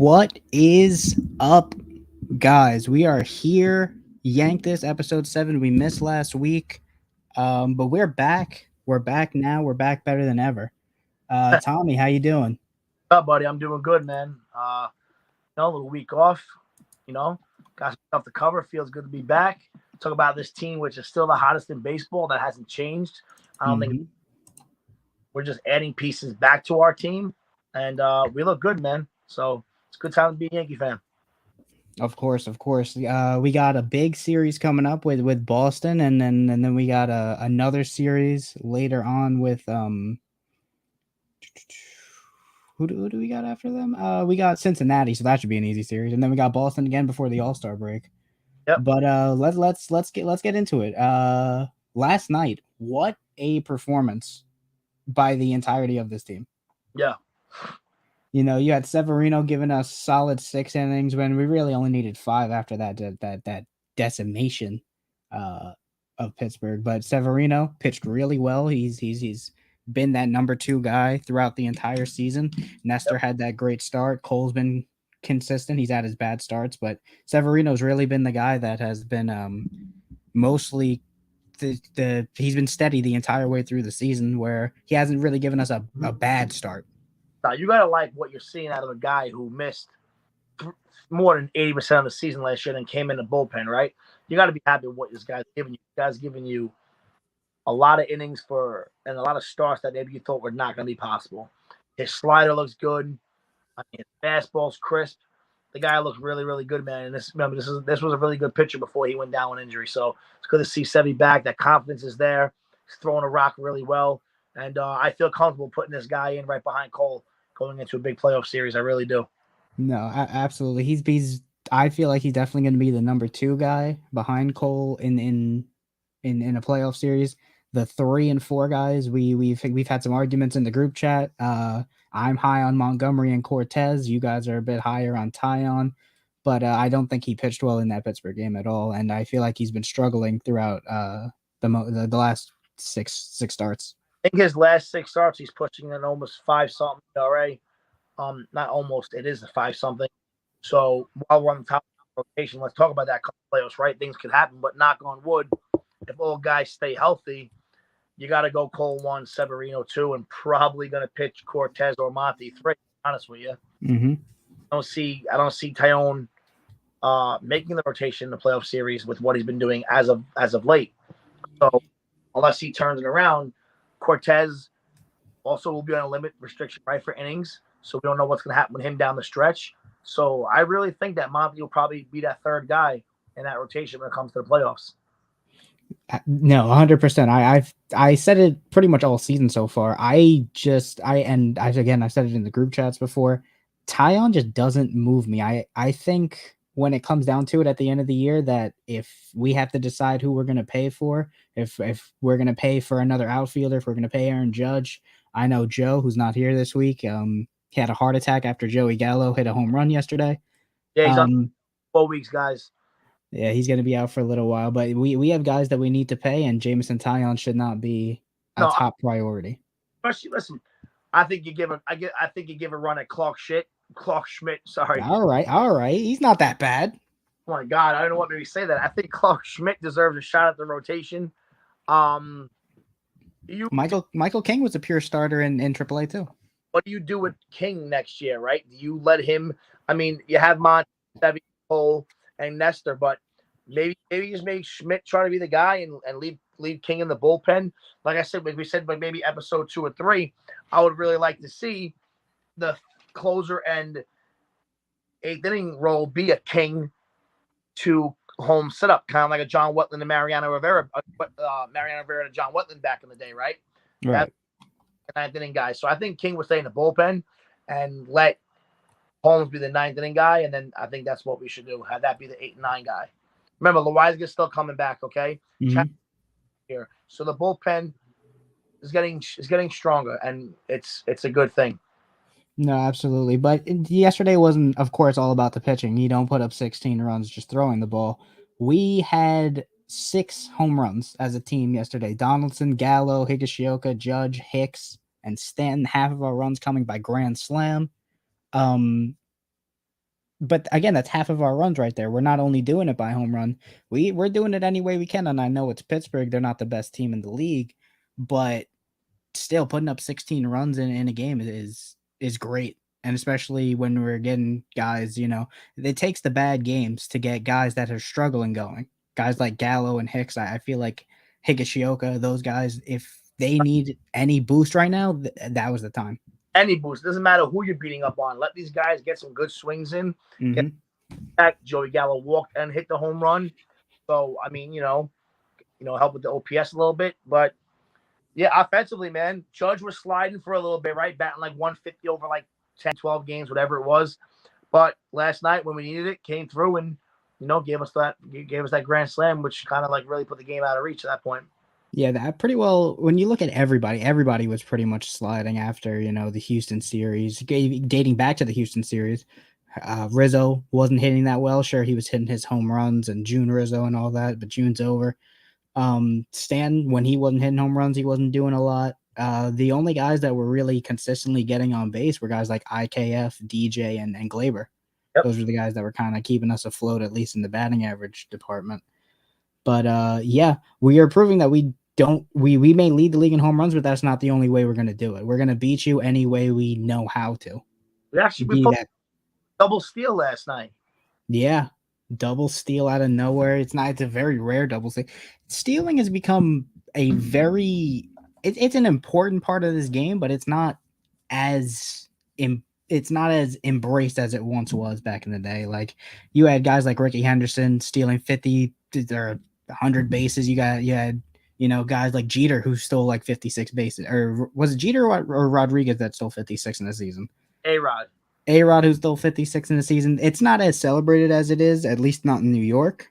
What is up, guys? We are here. Yank this episode 7. We missed last week, but we're back. We're back now. We're back better than ever. Tommy, how you doing? Up, buddy? I'm doing good, man. A little week off. Got some stuff to cover. Feels good to be back. Talk about this team, which is still the hottest in baseball. That hasn't changed. I don't think we're just adding pieces back to our team, and we look good, man. So it's a good time to be a Yankee fan. Of course, of course. We got a big series coming up with Boston, and then we got another series later on with who do we got after them? We got Cincinnati, so that should be an easy series, and then we got Boston again before the All-Star break. Yep. But let's get into it. Last night, what a performance by the entirety of this team. Yeah. You had Severino giving us solid 6 innings when we really only needed 5 after that decimation of Pittsburgh. But Severino pitched really well. He's been that number 2 guy throughout the entire season. Nestor had that great start. Cole's been consistent. He's had his bad starts, but Severino's really been the guy that has been mostly he's been steady the entire way through the season, where he hasn't really given us a bad start. Now, you gotta like what you're seeing out of a guy who missed more than 80% of the season last year and came in the bullpen, right? You got to be happy with what this guy's giving you. This guy's giving you a lot of innings and a lot of starts that maybe you thought were not going to be possible. His slider looks good. I mean, his fastball's crisp. The guy looks really, really good, man. And this was a really good pitcher before he went down with injury. So it's good to see Sevy back. That confidence is there. He's throwing a rock really well. And I feel comfortable putting this guy in right behind Cole going into a big playoff series. I really do. No, absolutely. He's I feel like he's definitely going to be the number 2 guy behind Cole in a playoff series. The 3 and 4 guys, we've had some arguments in the group chat. I'm high on Montgomery and Cortez. You guys are a bit higher on Tyon, but I don't think he pitched well in that Pittsburgh game at all, and I feel like he's been struggling throughout the last six starts. I think his last 6 starts, he's pushing an almost 5-something ERA. Not almost, it is a 5-something. So while we're on the top of the rotation, let's talk about that playoffs, right? Things could happen, but knock on wood, if all guys stay healthy, you got to go Cole 1, Severino 2, and probably going to pitch Cortez or Monty 3. Honest with you, I don't see Tyon making the rotation in the playoff series with what he's been doing as of late. So unless he turns it around, Cortez also will be on a limit restriction, right, for innings. So we don't know what's going to happen with him down the stretch. So I really think that Monty will probably be that 3rd guy in that rotation when it comes to the playoffs. No, 100%. I said it pretty much all season so far. I've said it in the group chats before. Tyon just doesn't move me. I think when it comes down to it at the end of the year, that if we have to decide who we're going to pay for, if we're going to pay for another outfielder, if we're going to pay Aaron Judge, I know Joe, who's not here this week, he had a heart attack after Joey Gallo hit a home run yesterday. Yeah, he's on 4 weeks, guys. Yeah, he's going to be out for a little while, but we have guys that we need to pay, and Jameson Tyon should not be a top priority. Especially, listen, I think you give a run at Clark Schmidt. Sorry. All right. He's not that bad. Oh my God, I don't know what made me say that. I think Clark Schmidt deserves a shot at the rotation. Michael King was a pure starter in AAA too. What do you do with King next year, right? Do you let him? I mean, you have Monty, Sevy, Cole, and Nestor, but maybe just make Schmidt try to be the guy and leave King in the bullpen. Like I said, like we said, like maybe episode 2 or 3, I would really like to see the closer and 8th inning role be a King to home setup, kind of like a John Wetland and Mariano Rivera to John Wetland back in the day, right? Right. That's 9th inning guy. So I think King would stay in the bullpen and let Holmes be the 9th inning guy, and then I think that's what we should do. Have that be the 8 and 9 guy. Remember, Loiza's still coming back, okay? Here, so the bullpen is getting stronger, and it's a good thing. No, absolutely. But yesterday wasn't, of course, all about the pitching. You don't put up 16 runs just throwing the ball. We had 6 home runs as a team yesterday. Donaldson, Gallo, Higashioka, Judge, Hicks, and Stanton. Half of our runs coming by grand slam. but again, that's half of our runs right there. We're not only doing it by home run, we're doing it any way we can. And I know it's Pittsburgh; they're not the best team in the league, but still putting up 16 runs in a game is great. And especially when we're getting guys, it takes the bad games to get guys that are struggling going. Guys like Gallo and Hicks, I feel like Higashioka, those guys, if they need any boost right now, that was the time. Any boost. Doesn't matter who you're beating up on. Let these guys get some good swings in. Mm-hmm. Get back. Joey Gallo walked and hit the home run. So, I mean, help with the OPS a little bit. But, yeah, offensively, man, Judge was sliding for a little bit, right? Batting like 150 over like 10, 12 games, whatever it was. But last night when we needed it, came through and, gave us that grand slam, which kind of like really put the game out of reach at that point. Yeah, that pretty well. When you look at everybody was pretty much sliding after the Houston series, dating back to the Houston series. Rizzo wasn't hitting that well. Sure, he was hitting his home runs and June Rizzo and all that, but June's over. Stan, when he wasn't hitting home runs, he wasn't doing a lot. The only guys that were really consistently getting on base were guys like IKF, DJ, and Glaber. Yep. Those were the guys that were kind of keeping us afloat, at least in the batting average department. But yeah, we are proving that we may lead the league in home runs, but that's not the only way we're going to do it. We're going to beat you any way we know how to. We put double steal last night. Yeah, double steal out of nowhere. It's a very rare double steal. Stealing has become a very it's an important part of this game, but it's not as embraced as it once was back in the day. Like you had guys like Ricky Henderson stealing 50 or 100 bases. You had guys like Jeter who stole like 56 bases, or was it Jeter or Rodriguez that stole 56 in the season? A-Rod who stole 56 in the season. It's not as celebrated as it is, at least not in New York.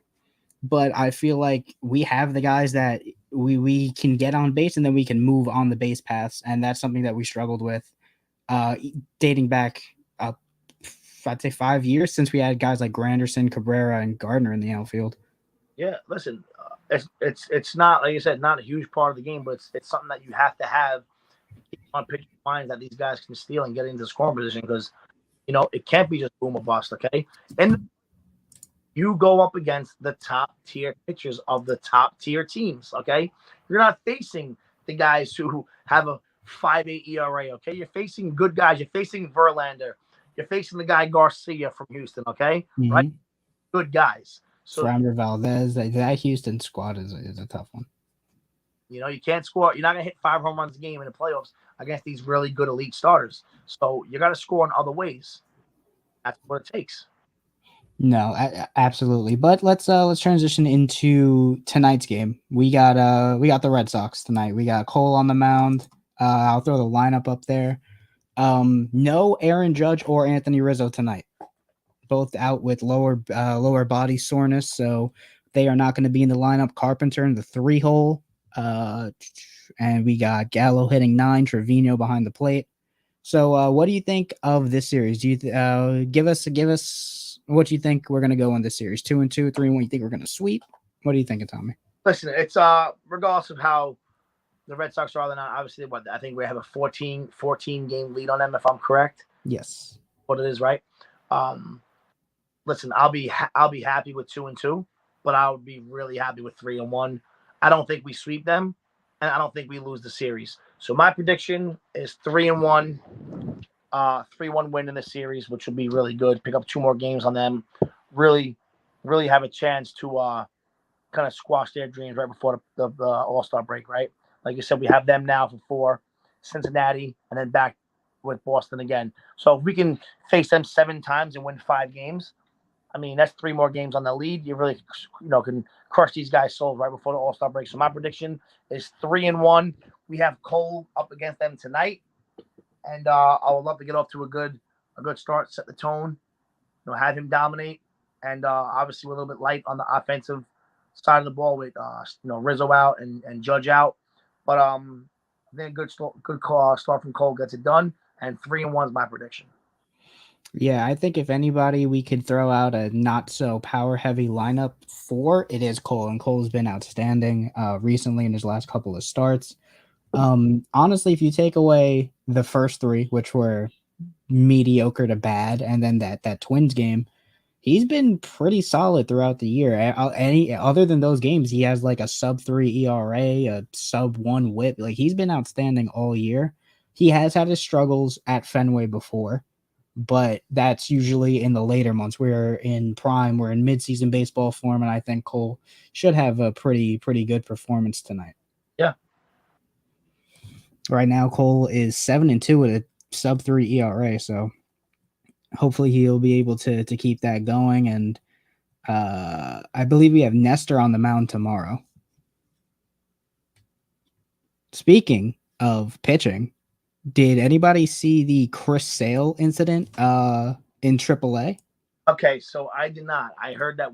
But I feel like we have the guys that we can get on base and then we can move on the base paths, and that's something that we struggled with dating back I'd say 5 years since we had guys like Granderson, Cabrera, and Gardner in the outfield. Yeah, listen, it's not, like you said, not a huge part of the game, but it's something that you have to have on pitch minds that these guys can steal and get into the scoring position, because it can't be just boom or bust, okay? And you go up against the top tier pitchers of the top tier teams, okay? You're not facing the guys who have a 5.8 ERA, okay? You're facing good guys. You're facing Verlander. You're facing the guy Garcia from Houston, okay? Mm-hmm. Right? Good guys. So Framber Valdez, that Houston squad is a tough one. You can't score. You're not going to hit 5 home runs a game in the playoffs against these really good elite starters. So you got to score in other ways. That's what it takes. No, absolutely. But let's transition into tonight's game. We got the Red Sox tonight. We got Cole on the mound. I'll throw the lineup up there. No Aaron Judge or Anthony Rizzo tonight. Both out with lower body soreness, so they are not going to be in the lineup. Carpenter in the 3-hole. And we got Gallo hitting 9, Trevino behind the plate. So what do you think of this series? Do you give us what do you think we're going to go in this series? 2-2, 3-1. You think we're going to sweep? What are you thinking, Tommy? Listen, it's regardless of how the Red Sox are, then obviously I think we have a 14 game lead on them, if I'm correct. Yes. What it is, right? Listen, I'll be happy with 2-2, but I would be really happy with 3-1. I don't think we sweep them, and I don't think we lose the series. So my prediction is 3-1, 3-1 win in the series, which would be really good. Pick up 2 more games on them. Really, really have a chance to kind of squash their dreams right before the All-Star break, right? Like you said, we have them now for 4, Cincinnati, and then back with Boston again. So if we can face them 7 times and win 5 games, I mean, that's 3 more games on the lead. You really, can crush these guys' souls right before the All-Star break. So my prediction is 3-1. We have Cole up against them tonight, and I would love to get off to a good start, set the tone, have him dominate, and obviously we're a little bit light on the offensive side of the ball with Rizzo out and Judge out, but I think a good start from Cole gets it done, and 3-1 is my prediction. Yeah, I think if anybody we could throw out a not so power heavy lineup for, it is Cole, and Cole's been outstanding recently in his last couple of starts. Honestly, if you take away the first 3, which were mediocre to bad, and then that Twins game, He's been pretty solid throughout the year. Any other than those games, he has like a sub-3 ERA, a sub-1 WHIP. Like he's been outstanding all year. He has had his struggles at Fenway before, but that's usually in the later months. We're in prime, we're in midseason baseball form, and I think Cole should have a pretty good performance tonight. Yeah. Right now, Cole is 7-2 with a sub-3 ERA, so hopefully he'll be able to keep that going. And I believe we have Nestor on the mound tomorrow. Speaking of pitching, did anybody see the Chris Sale incident in AAA? Okay, so I did not. I heard that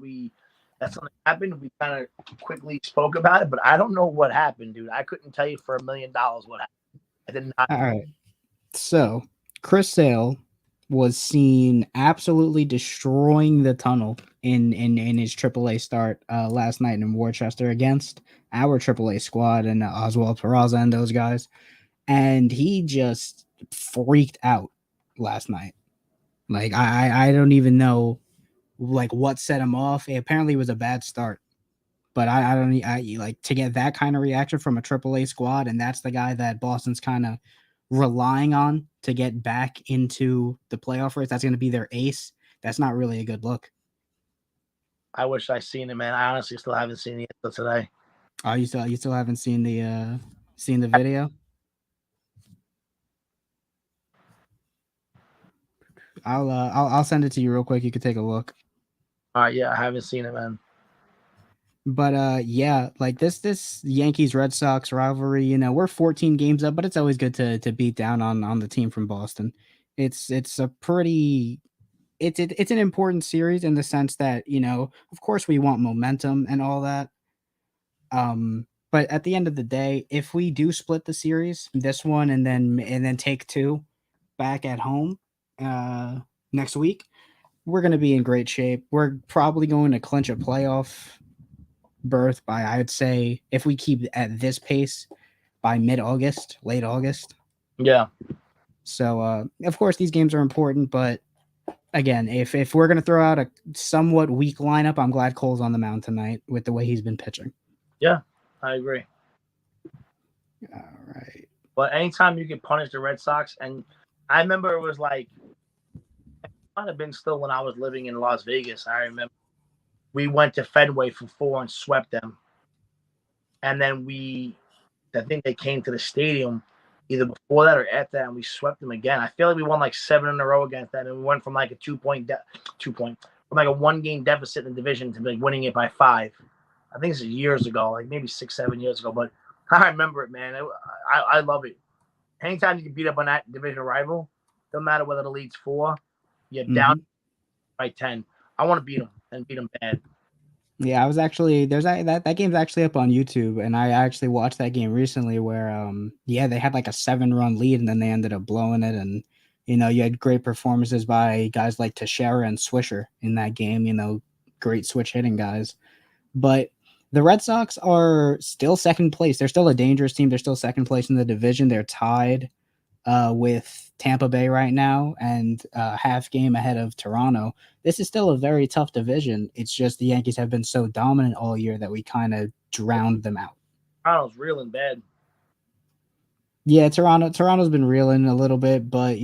something happened. We kind of quickly spoke about it, but I don't know what happened, dude. I couldn't tell you for $1 million what happened. I did not. All right. So Chris Sale was seen absolutely destroying the tunnel in his AAA start last night in Worcester against our AAA squad and Oswald Peraza and those guys. And he just freaked out last night. Like I don't even know like what set him off. It apparently was a bad start. But I don't like to get that kind of reaction from a AAA squad, and that's the guy that Boston's kind of relying on to get back into the playoff race. That's going to be their ace. That's not really a good look. I wish I seen it, man. I honestly still haven't seen it until today. Oh, you still haven't seen the video? I'll send it to you real quick. You could take a look. All right, yeah, I haven't seen it, man. But yeah, like this Yankees Red Sox rivalry, we're 14 games up, but it's always good to beat down on the team from Boston. It's a pretty it's an important series in the sense that, of course we want momentum and all that. But at the end of the day, if we do split the series, this one and then take two back at home next week, we're going to be in great shape. We're probably going to clinch a playoff berth by, I would say, if we keep at this pace, by mid-August, late August. Yeah. So, of course, these games are important, but again, if we're going to throw out a somewhat weak lineup, I'm glad Cole's on the mound tonight with the way he's been pitching. Yeah, I agree. All right. But anytime you can punish the Red Sox, and I remember it was like, it might have been still when I was living in Las Vegas. I remember we went to Fenway for 4 and swept them. And then I think they came to the stadium either before that or after that, and we swept them again. I feel like we won like 7 in a row against them, and we went from like a 2-point, from like a 1-game deficit in the division to like winning it by 5. I think this is years ago, like maybe 6-7 years ago, but I remember it, man. I love it. Anytime you can beat up on that division rival, no matter whether the lead's 4, you're down by 10. I want to beat them and beat them bad. Yeah, I was actually that game's actually up on YouTube, and I actually watched that game recently where they had like a 7-run lead and then they ended up blowing it, and you had great performances by guys like Teixeira and Swisher in that game, great switch hitting guys. But the Red Sox are still second place. They're still a dangerous team. They're still second place in the division. They're tied with Tampa Bay right now and half game ahead of Toronto. This is still a very tough division. It's just the Yankees have been so dominant all year that we kind of drowned them out. Toronto's reeling bad. Yeah, Toronto's been reeling a little bit, but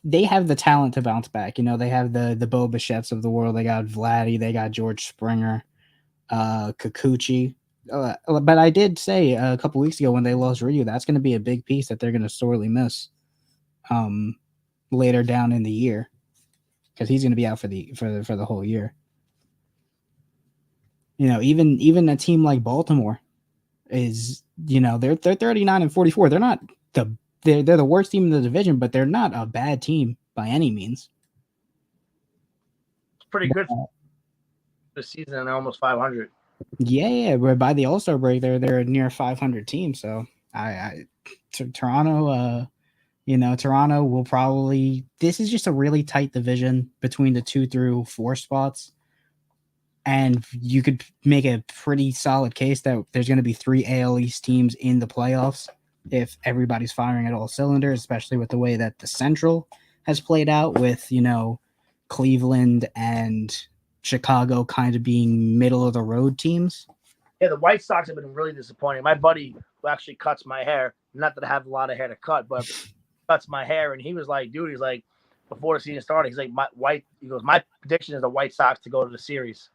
they have the talent to bounce back. They have the Bo Bichettes of the world. They got Vladdy. They got George Springer, Kikuchi. But I did say a couple weeks ago when they lost Ryu, that's going to be a big piece that they're going to sorely miss later down in the year, because he's going to be out for the whole year. Even a team like Baltimore is, they're 39 and 44. They're not they're the worst team in the division, but they're not a bad team by any means. It's pretty good for the season, and almost 500. Yeah, but by the All-Star break, they're a near 500 team. So Toronto, Toronto will probably. This is just a really tight division between the 2 through 4 spots, and you could make a pretty solid case that there's going to be 3 AL East teams in the playoffs if everybody's firing at all cylinders, especially with the way that the Central has played out with Cleveland and Chicago kind of being middle of the road teams. Yeah, the White Sox have been really disappointing. My buddy who actually cuts my hair, not that I have a lot of hair to cut, but cuts my hair, and he was like, dude, he's like, before the season started, he's like, my prediction is the White Sox to go to the series.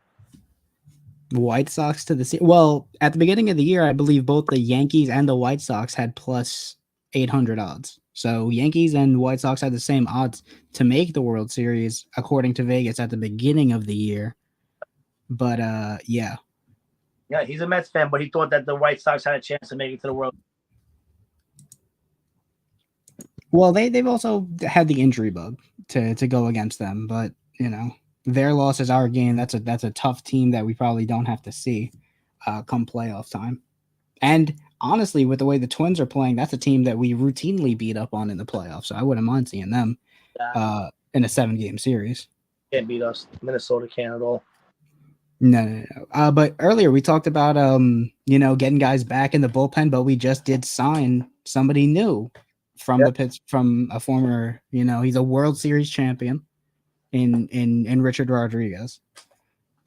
White Sox to the well, at the beginning of the year, I believe both the Yankees and the White Sox had plus 800 odds. So Yankees and White Sox had the same odds to make the World Series, according to Vegas, at the beginning of the year. But yeah. Yeah, he's a Mets fan, but he thought that the White Sox had a chance to make it to the World. Well, they've also had the injury bug to go against them, but you know, their loss is our game. That's a tough team that we probably don't have to see come playoff time. And honestly, with the way the Twins are playing, that's a team that we routinely beat up on in the playoffs. So I wouldn't mind seeing them in a 7-game series. Can't beat us. Minnesota can't at all. No. But earlier we talked about getting guys back in the bullpen, but we just did sign somebody new from from a former, he's a World Series champion in Richard Rodriguez.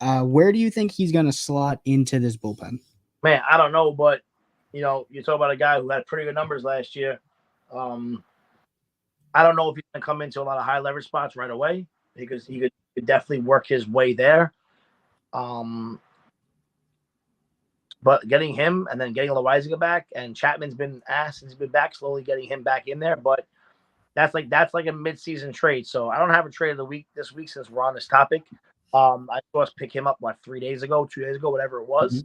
Where do you think he's going to slot into this bullpen? Man, I don't know, but you talk about a guy who had pretty good numbers last year. I don't know if he's going to come into a lot of high leverage spots right away because he could definitely work his way there. But getting him and then getting Loaiziga back, and Chapman's been asked since he's been back, slowly getting him back in there. But that's like a mid-season trade. So I don't have a trade of the week this week since we're on this topic. I saw us pick him up 2 days ago, whatever it was.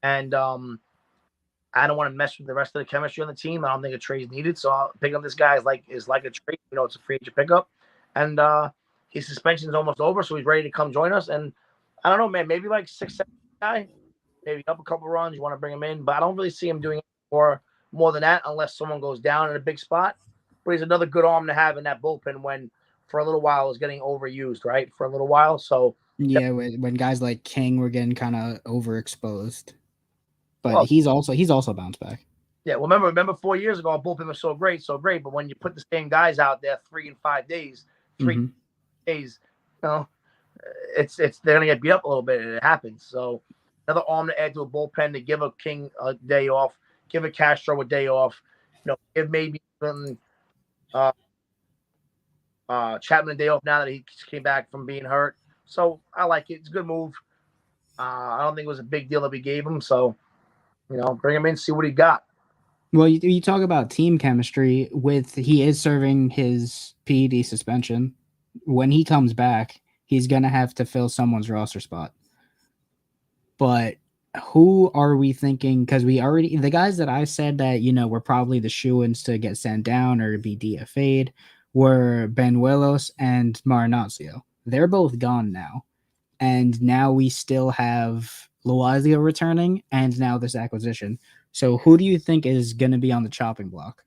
And I don't want to mess with the rest of the chemistry on the team. I don't think a trade is needed. So I'll pick up this guy is like a trade. It's a free agent pickup. And his suspension is almost over, so he's ready to come join us. And I don't know, man, maybe 6-7 guy, maybe up a couple runs. You want to bring him in, but I don't really see him doing more than that unless someone goes down in a big spot. But he's another good arm to have in that bullpen when for a little while is getting overused, right? For a little while. So yeah, when guys like King were getting kind of overexposed. But he's also bounced back. Yeah, well, remember 4 years ago, our bullpen was so great. But when you put the same guys out there 3 and 5 days, days, it's they're gonna get beat up a little bit, and it happens. So another arm to add to a bullpen to give a King a day off, give a Castro a day off, give maybe Chapman a day off now that he came back from being hurt. So I like it. It's a good move. I don't think it was a big deal that we gave him. So bring him in, see what he got. Well, you talk about team chemistry. He is serving his PED suspension. When he comes back, he's gonna have to fill someone's roster spot. But who are we thinking? Because the guys that I said that were probably the shoo-ins to get sent down or to be DFA'd were Benuelos and Marinaccio. They're both gone now, and now we still have Loaiziga returning, and now this acquisition. So who do you think is going to be on the chopping block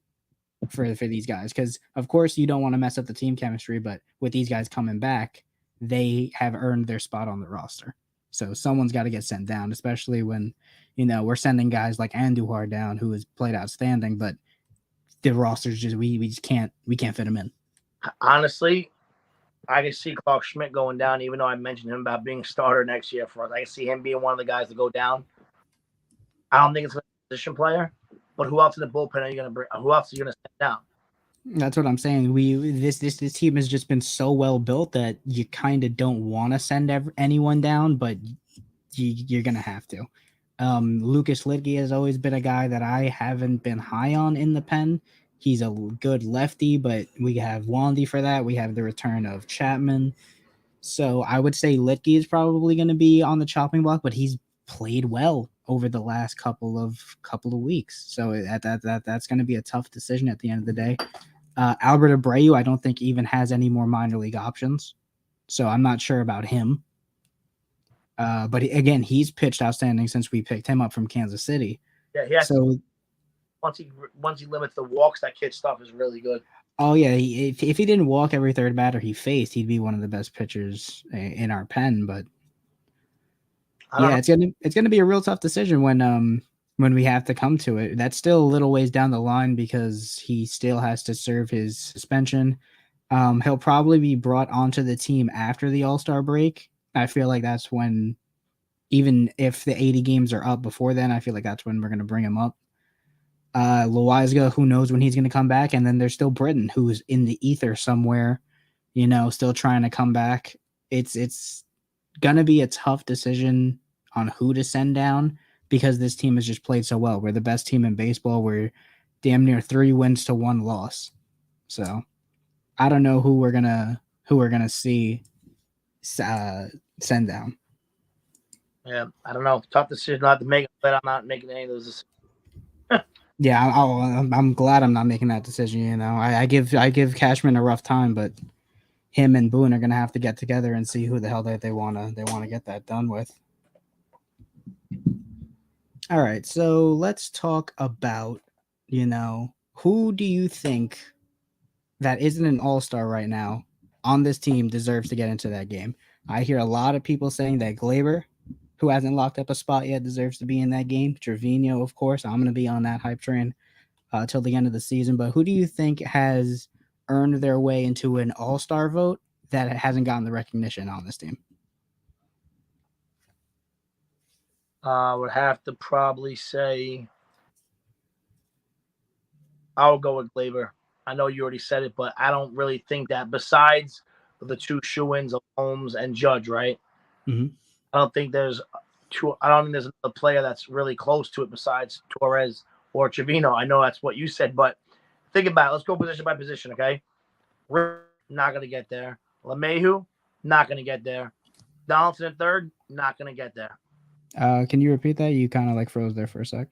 for these guys? Because, of course, you don't want to mess up the team chemistry, but with these guys coming back, they have earned their spot on the roster. So someone's got to get sent down, especially when, we're sending guys like Andujar down who has played outstanding, but the roster's just we just can't fit him in. Honestly, I can see Clark Schmidt going down, even though I mentioned him about being a starter next year for us. I can see him being one of the guys to go down. I don't think it's a position player, but who else in the bullpen are you going to bring? Who else are you going to send down? That's what I'm saying. This team has just been so well built that you kind of don't want to send anyone down, but you're going to have to. Lucas Lidke has always been a guy that I haven't been high on in the pen. He's a good lefty, but we have Wandy for that. We have the return of Chapman. So I would say Lidke is probably going to be on the chopping block, but he's played well over the last couple of weeks. So that's going to be a tough decision at the end of the day. Albert Abreu, I don't think even has any more minor league options. So I'm not sure about him. But again, he's pitched outstanding since we picked him up from Kansas City. Yeah, he has once he limits the walks, that kid stuff is really good. Oh yeah, if he didn't walk every third batter he faced, he'd be one of the best pitchers in our pen. But yeah, it's gonna be a real tough decision when we have to come to it. That's still a little ways down the line because he still has to serve his suspension, He'll probably be brought onto the team after the All-Star break. I feel like that's when, even if the 80 games are up before then, I feel like that's when we're going to bring him up. Loizaga, who knows when he's going to come back. And then there's still Britton, who's in the ether somewhere, still trying to come back. It's going to be a tough decision on who to send down because this team has just played so well. We're the best team in baseball. We're damn near 3 wins to 1 loss. So I don't know who we're gonna see send down. Yeah, I don't know. Tough decision not to make, but I'm not making any of those decisions. Yeah, I'm glad I'm not making that decision. I give Cashman a rough time, but him and Boone are gonna have to get together and see who the hell they wanna get that done with. All right, so let's talk about who do you think that isn't an all-star right now on this team deserves to get into that game? I hear a lot of people saying that Glaber, who hasn't locked up a spot yet, deserves to be in that game. Trevino, of course. I'm going to be on that hype train till the end of the season. But who do you think has earned their way into an all-star vote that hasn't gotten the recognition on this team? I would have to probably say I'll go with Glaber. I know you already said it, but I don't really think that besides the 2 shoe-ins of Holmes and Judge, right? Mm-hmm. I don't think there's a player that's really close to it besides Torres or Trevino. I know that's what you said, but think about it. Let's go position by position, okay? We're not going to get there. LeMahieu, not going to get there. Donaldson at third, not going to get there. Can you repeat that? You kind of like froze there for a sec.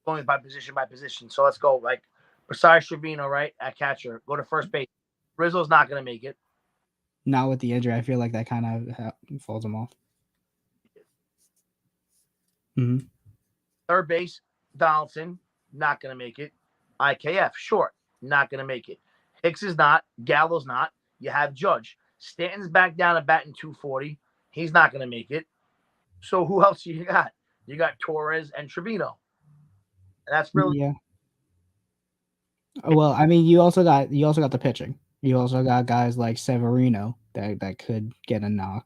Going by position. So let's go like besides Trevino, right, at catcher. Go to first base. Rizzo's not going to make it. Not with the injury. I feel like that kind of falls him off. Mm-hmm. Third base, Donaldson, not going to make it. IKF, short, not going to make it. Hicks is not. Gallo's not. You have Judge. Stanton's back down at batting 240. He's not going to make it. So who else you got? You got Torres and Trevino. And that's really Well, I mean, you also got the pitching. You also got guys like Severino that could get a knock.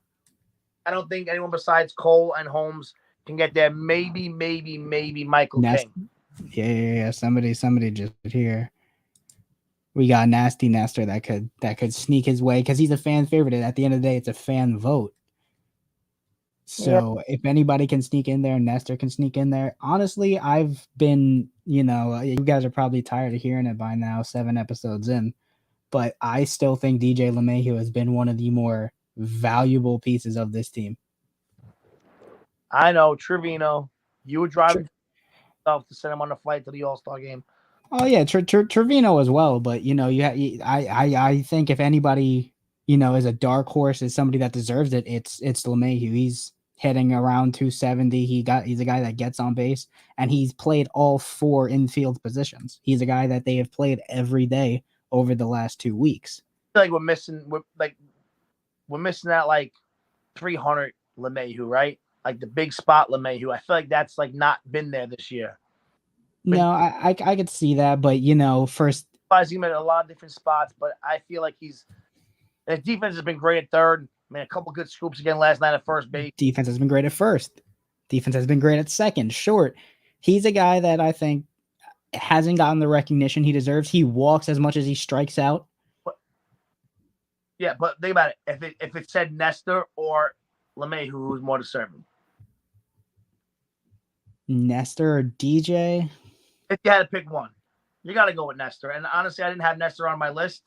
I don't think anyone besides Cole and Holmes can get there. Maybe Michael King. Yeah. Somebody just here. We got Nasty Nestor that could sneak his way because he's a fan favorite. At the end of the day, it's a fan vote. So if anybody can sneak in there, Nestor can sneak in there. Honestly, I've been, you guys are probably tired of hearing it by now, 7 episodes in, but I still think DJ LeMahieu has been one of the more valuable pieces of this team. I know, Trevino. You were driving yourself to send him on a flight to the All-Star game. Oh yeah, Trevino as well. But I think if anybody is a dark horse, is somebody that deserves it, it's LeMahieu. He's hitting around 270. He's a guy that gets on base, and he's played all 4 infield positions. He's a guy that they have played every day over the last 2 weeks. I feel like we're missing that like 300 LeMahieu, right? Like the big spot LeMahieu. I feel like that's like not been there this year. No, I could see that, but first he's been at a lot of different spots, but I feel like his defense has been great at third. I mean, a couple good scoops again last night at first base. Defense has been great at first. Defense has been great at second. Short. He's a guy that I think hasn't gotten the recognition he deserves. He walks as much as he strikes out. But think about it. If it said Nestor or LeMahieu, who's more deserving? Nestor or DJ? If you had to pick one, you got to go with Nestor. And honestly, I didn't have Nestor on my list.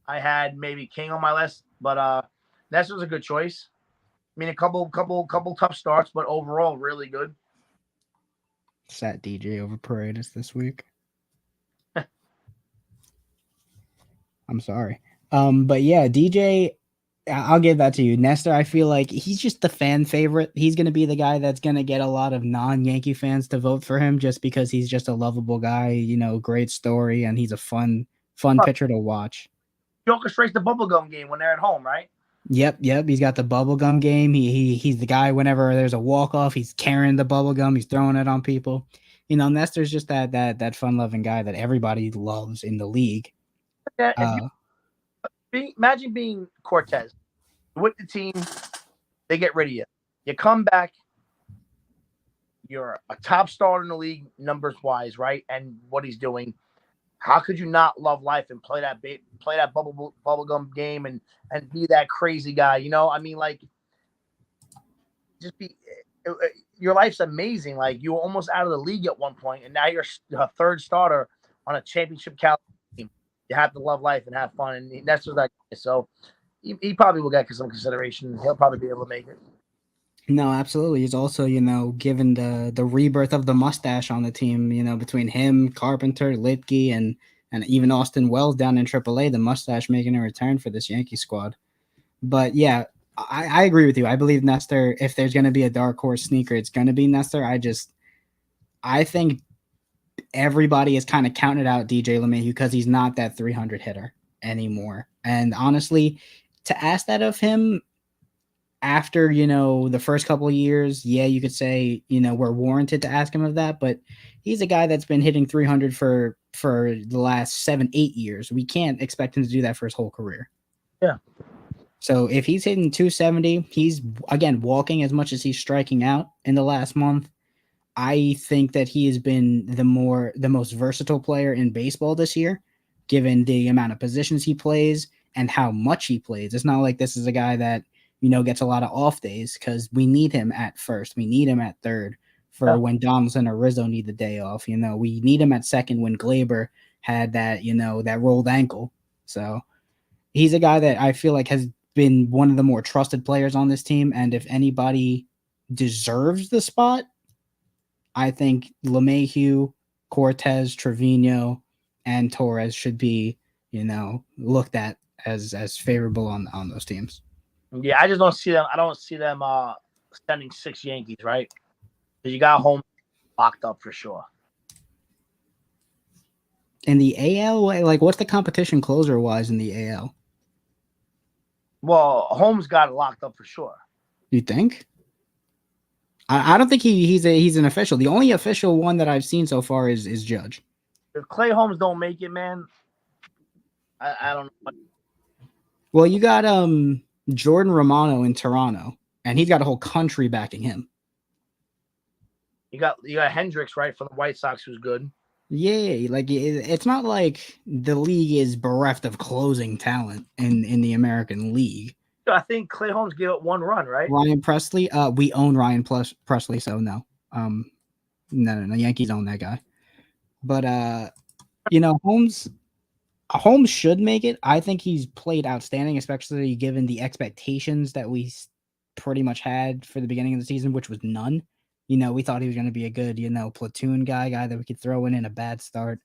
I had maybe King on my list, but Nestor's a good choice. I mean, a couple tough starts, but overall, really good. Sat DJ over Paredes this week. I'm sorry. But yeah, DJ, I'll give that to you. Nestor, I feel like he's just the fan favorite. He's going to be the guy that's going to get a lot of non-Yankee fans to vote for him just because he's just a lovable guy, great story, and he's a fun pitcher to watch. He orchestrates the bubblegum game when they're at home, right? Yep. He's got the bubblegum game. He's the guy whenever there's a walk-off, he's carrying the bubblegum, he's throwing it on people. Nestor's just that fun-loving guy that everybody loves in the league. Yeah, Imagine being Cortez with the team. They get rid of you. You come back. You're a top starter in the league, numbers wise, right? And what he's doing. How could you not love life and play that bubblegum game and be that crazy guy? You know, I mean, like, just be. Your life's amazing. Like, you were almost out of the league at one point, and now you're a third starter on a championship caliber team. You have to love life and have fun, and that's what that guy is. So he probably will get some consideration. He'll probably be able to make it. No, absolutely. He's also, given the rebirth of the mustache on the team, between him, Carpenter, Litke, and even Austin Wells down in AAA, the mustache making a return for this Yankee squad. But yeah, I agree with you. I believe Nestor, if there's going to be a dark horse sneaker, it's going to be Nestor. I think everybody has kind of counted out DJ LeMahieu because he's not that 300 hitter anymore. And honestly, to ask that of him after, the first couple of years, yeah, you could say, we're warranted to ask him of that, but he's a guy that's been hitting 300 for the last 7-8 years. We can't expect him to do that for his whole career. Yeah. So if he's hitting 270, he's, again, walking as much as he's striking out in the last month. I think that he has been the most versatile player in baseball this year, given the amount of positions he plays and how much he plays. It's not like this is a guy that, gets a lot of off days, because we need him at first. We need him at third for when Donaldson or Rizzo need the day off. We need him at second when Glaber had that, that rolled ankle. So he's a guy that I feel like has been one of the more trusted players on this team. And if anybody deserves the spot, I think LeMahieu, Cortez, Trevino, and Torres should be, looked at as favorable on those teams. Yeah, I just don't see them. I don't see them sending 6 Yankees, right? Because you got home locked up for sure. In the AL, like, what's the competition closer wise in the AL? Well, Holmes got it locked up for sure. You think? I don't think he's an official. The only official one that I've seen so far is Judge. If Clay Holmes don't make it, man, I don't know. Well, you got Jordan Romano in Toronto, and he's got a whole country backing him. You got Hendricks, right, from the White Sox, who's good. Yeah, like, it's not like the league is bereft of closing talent in the American League. I think Clay Holmes gave up 1 run, right? Ryan Presley, we own Ryan Presley, so no. No, Yankees own that guy. But Holmes should make it. I think he's played outstanding, especially given the expectations that we pretty much had for the beginning of the season, which was none. We thought he was going to be a good, platoon guy that we could throw in a bad start,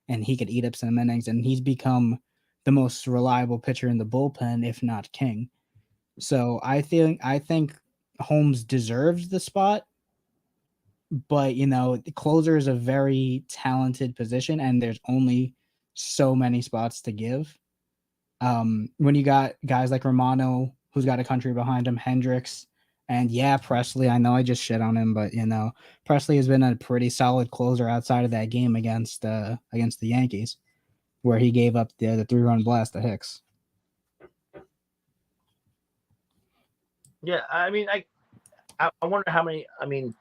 and he could eat up some innings, and he's become the most reliable pitcher in the bullpen, if not king. So I think Holmes deserves the spot, but the closer is a very talented position, and there's only so many spots to give. When you got guys like Romano, who's got a country behind him, Hendricks, and Presley. I know I just shit on him, but Presley has been a pretty solid closer outside of that game against the Yankees, where he gave up the 3-run blast to Hicks. Yeah, I mean, I wonder how many. I mean,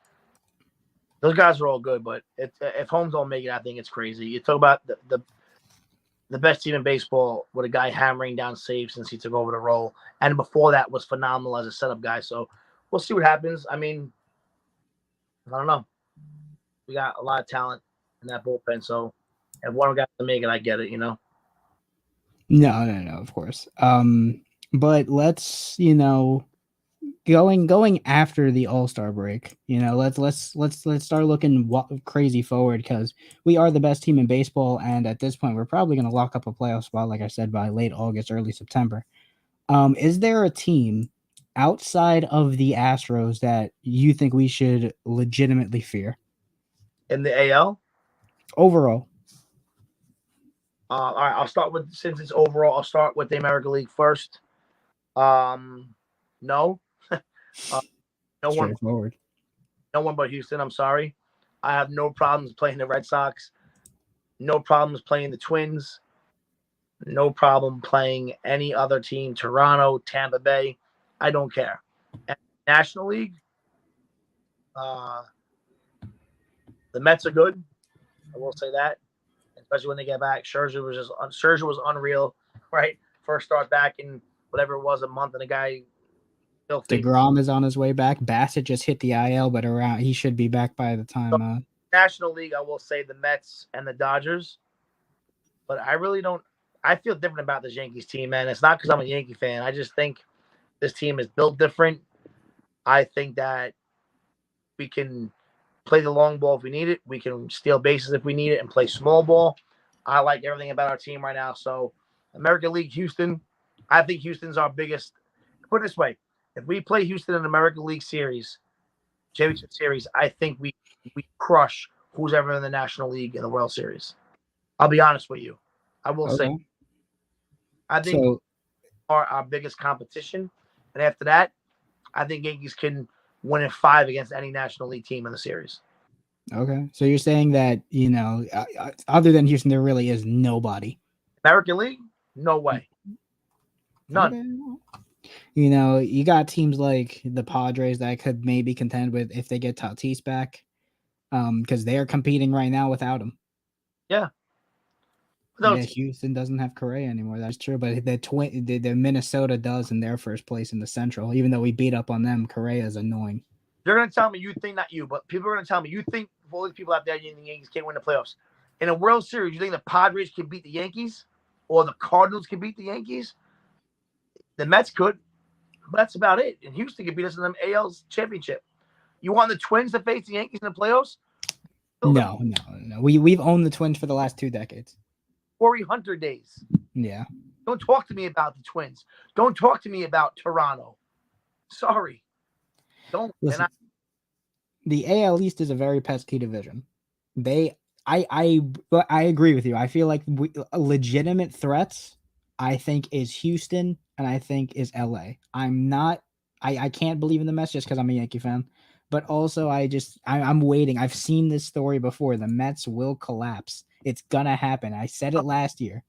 those guys are all good, but if Holmes don't make it, I think it's crazy. You talk about the best team in baseball with a guy hammering down saves since he took over the role, and before that was phenomenal as a setup guy. So we'll see what happens. I mean, I don't know. We got a lot of talent in that bullpen, so if one guy can make it, I get it. No, of course. But let's going after the All-Star break, let's start looking crazy forward, because we are the best team in baseball, and at this point we're probably going to lock up a playoff spot, like I said, by late August, early September. Is there a team outside of the Astros that you think we should legitimately fear in the AL overall? All right, I'll start with, since it's overall, I'll start with the American League first. No. No one but Houston. I'm sorry. I have no problems playing the Red Sox. No problems playing the Twins. no problem playing any other team, Toronto, Tampa Bay. I don't care. And National League, uh, the Mets are good. I will say that, especially when they get back. Scherzer was unreal, right? First start back in whatever it was, a month, and the guy filthy. DeGrom is on his way back. Bassett just hit the IL, but he should be back by the time. So, National League, I will say the Mets and the Dodgers, but I really don't. I feel different about this Yankees team, man. It's not because I'm a Yankee fan. I just think this team is built different. I think that we can play the long ball if we need it. We can steal bases if we need it and play small ball. I like everything about our team right now. So, American League, Houston, I think Houston's our biggest. Put it this way: if we play Houston in the American League Series, Championship Series, I think we crush who's ever in the National League in the World Series. I'll be honest with you. I will say, I think so. Are our biggest competition, and after that, I think Yankees can win in 5 against any National League team in the series. Okay, so you're saying that other than Houston, there really is nobody. American League, no way, none. Okay. You got teams like the Padres that could maybe contend with if they get Tatis back, because they are competing right now without him. Yeah. Houston doesn't have Correa anymore. That's true, but the Minnesota does in their first place in the Central. Even though we beat up on them, Correa is annoying. They're going to tell me, you think, not you, but people are going to tell me, you think all these people out there, you think the Yankees can't win the playoffs. In a World Series, you think the Padres can beat the Yankees or the Cardinals can beat the Yankees? The Mets could, but that's about it. And Houston could beat us in the AL's championship. You want the Twins to face the Yankees in the playoffs? No. We've owned the Twins for the last 2 decades. Corey Hunter days. Yeah. Don't talk to me about the Twins. Don't talk to me about Toronto. Sorry. Don't. Listen, the AL East is a very pesky division. I agree with you. I feel like legitimate threats, I think, is Houston and I think is LA. I can't believe in the Mets just because I'm a Yankee fan. But also, I'm waiting. I've seen this story before. The Mets will collapse. It's gonna happen. I said it last year.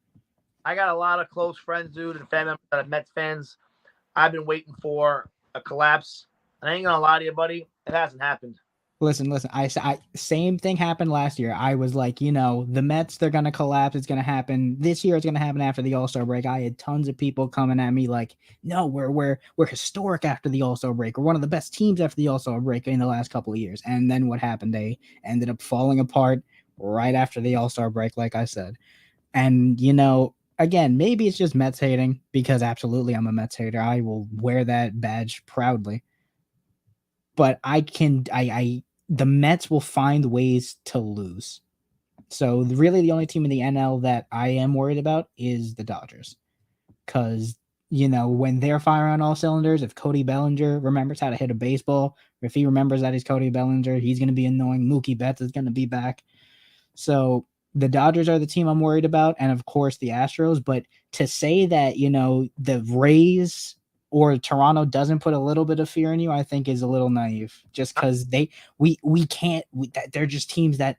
I got a lot of close friends, dude, and family members that are Mets fans. I've been waiting for a collapse. I ain't gonna lie to you, buddy. It hasn't happened. Listen. I same thing happened last year. I was like, the Mets, they're gonna collapse. It's gonna happen this year. It's gonna happen after the All-Star break. I had tons of people coming at me like, no, we're historic after the All-Star break. We're one of the best teams after the All-Star break in the last couple of years. And then what happened? They ended up falling apart right after the All-Star break, like I said. And again, maybe it's just Mets hating, because absolutely I'm a Mets hater. I will wear that badge proudly. But the Mets will find ways to lose. So really the only team in the NL that I am worried about is the Dodgers. Because, when they're firing on all cylinders, if Cody Bellinger remembers how to hit a baseball, if he remembers that he's Cody Bellinger, he's going to be annoying. Mookie Betts is going to be back. So the Dodgers are the team I'm worried about, and of course the Astros. But to say that, the Rays or Toronto doesn't put a little bit of fear in you, I think is a little naive, just because they're just teams that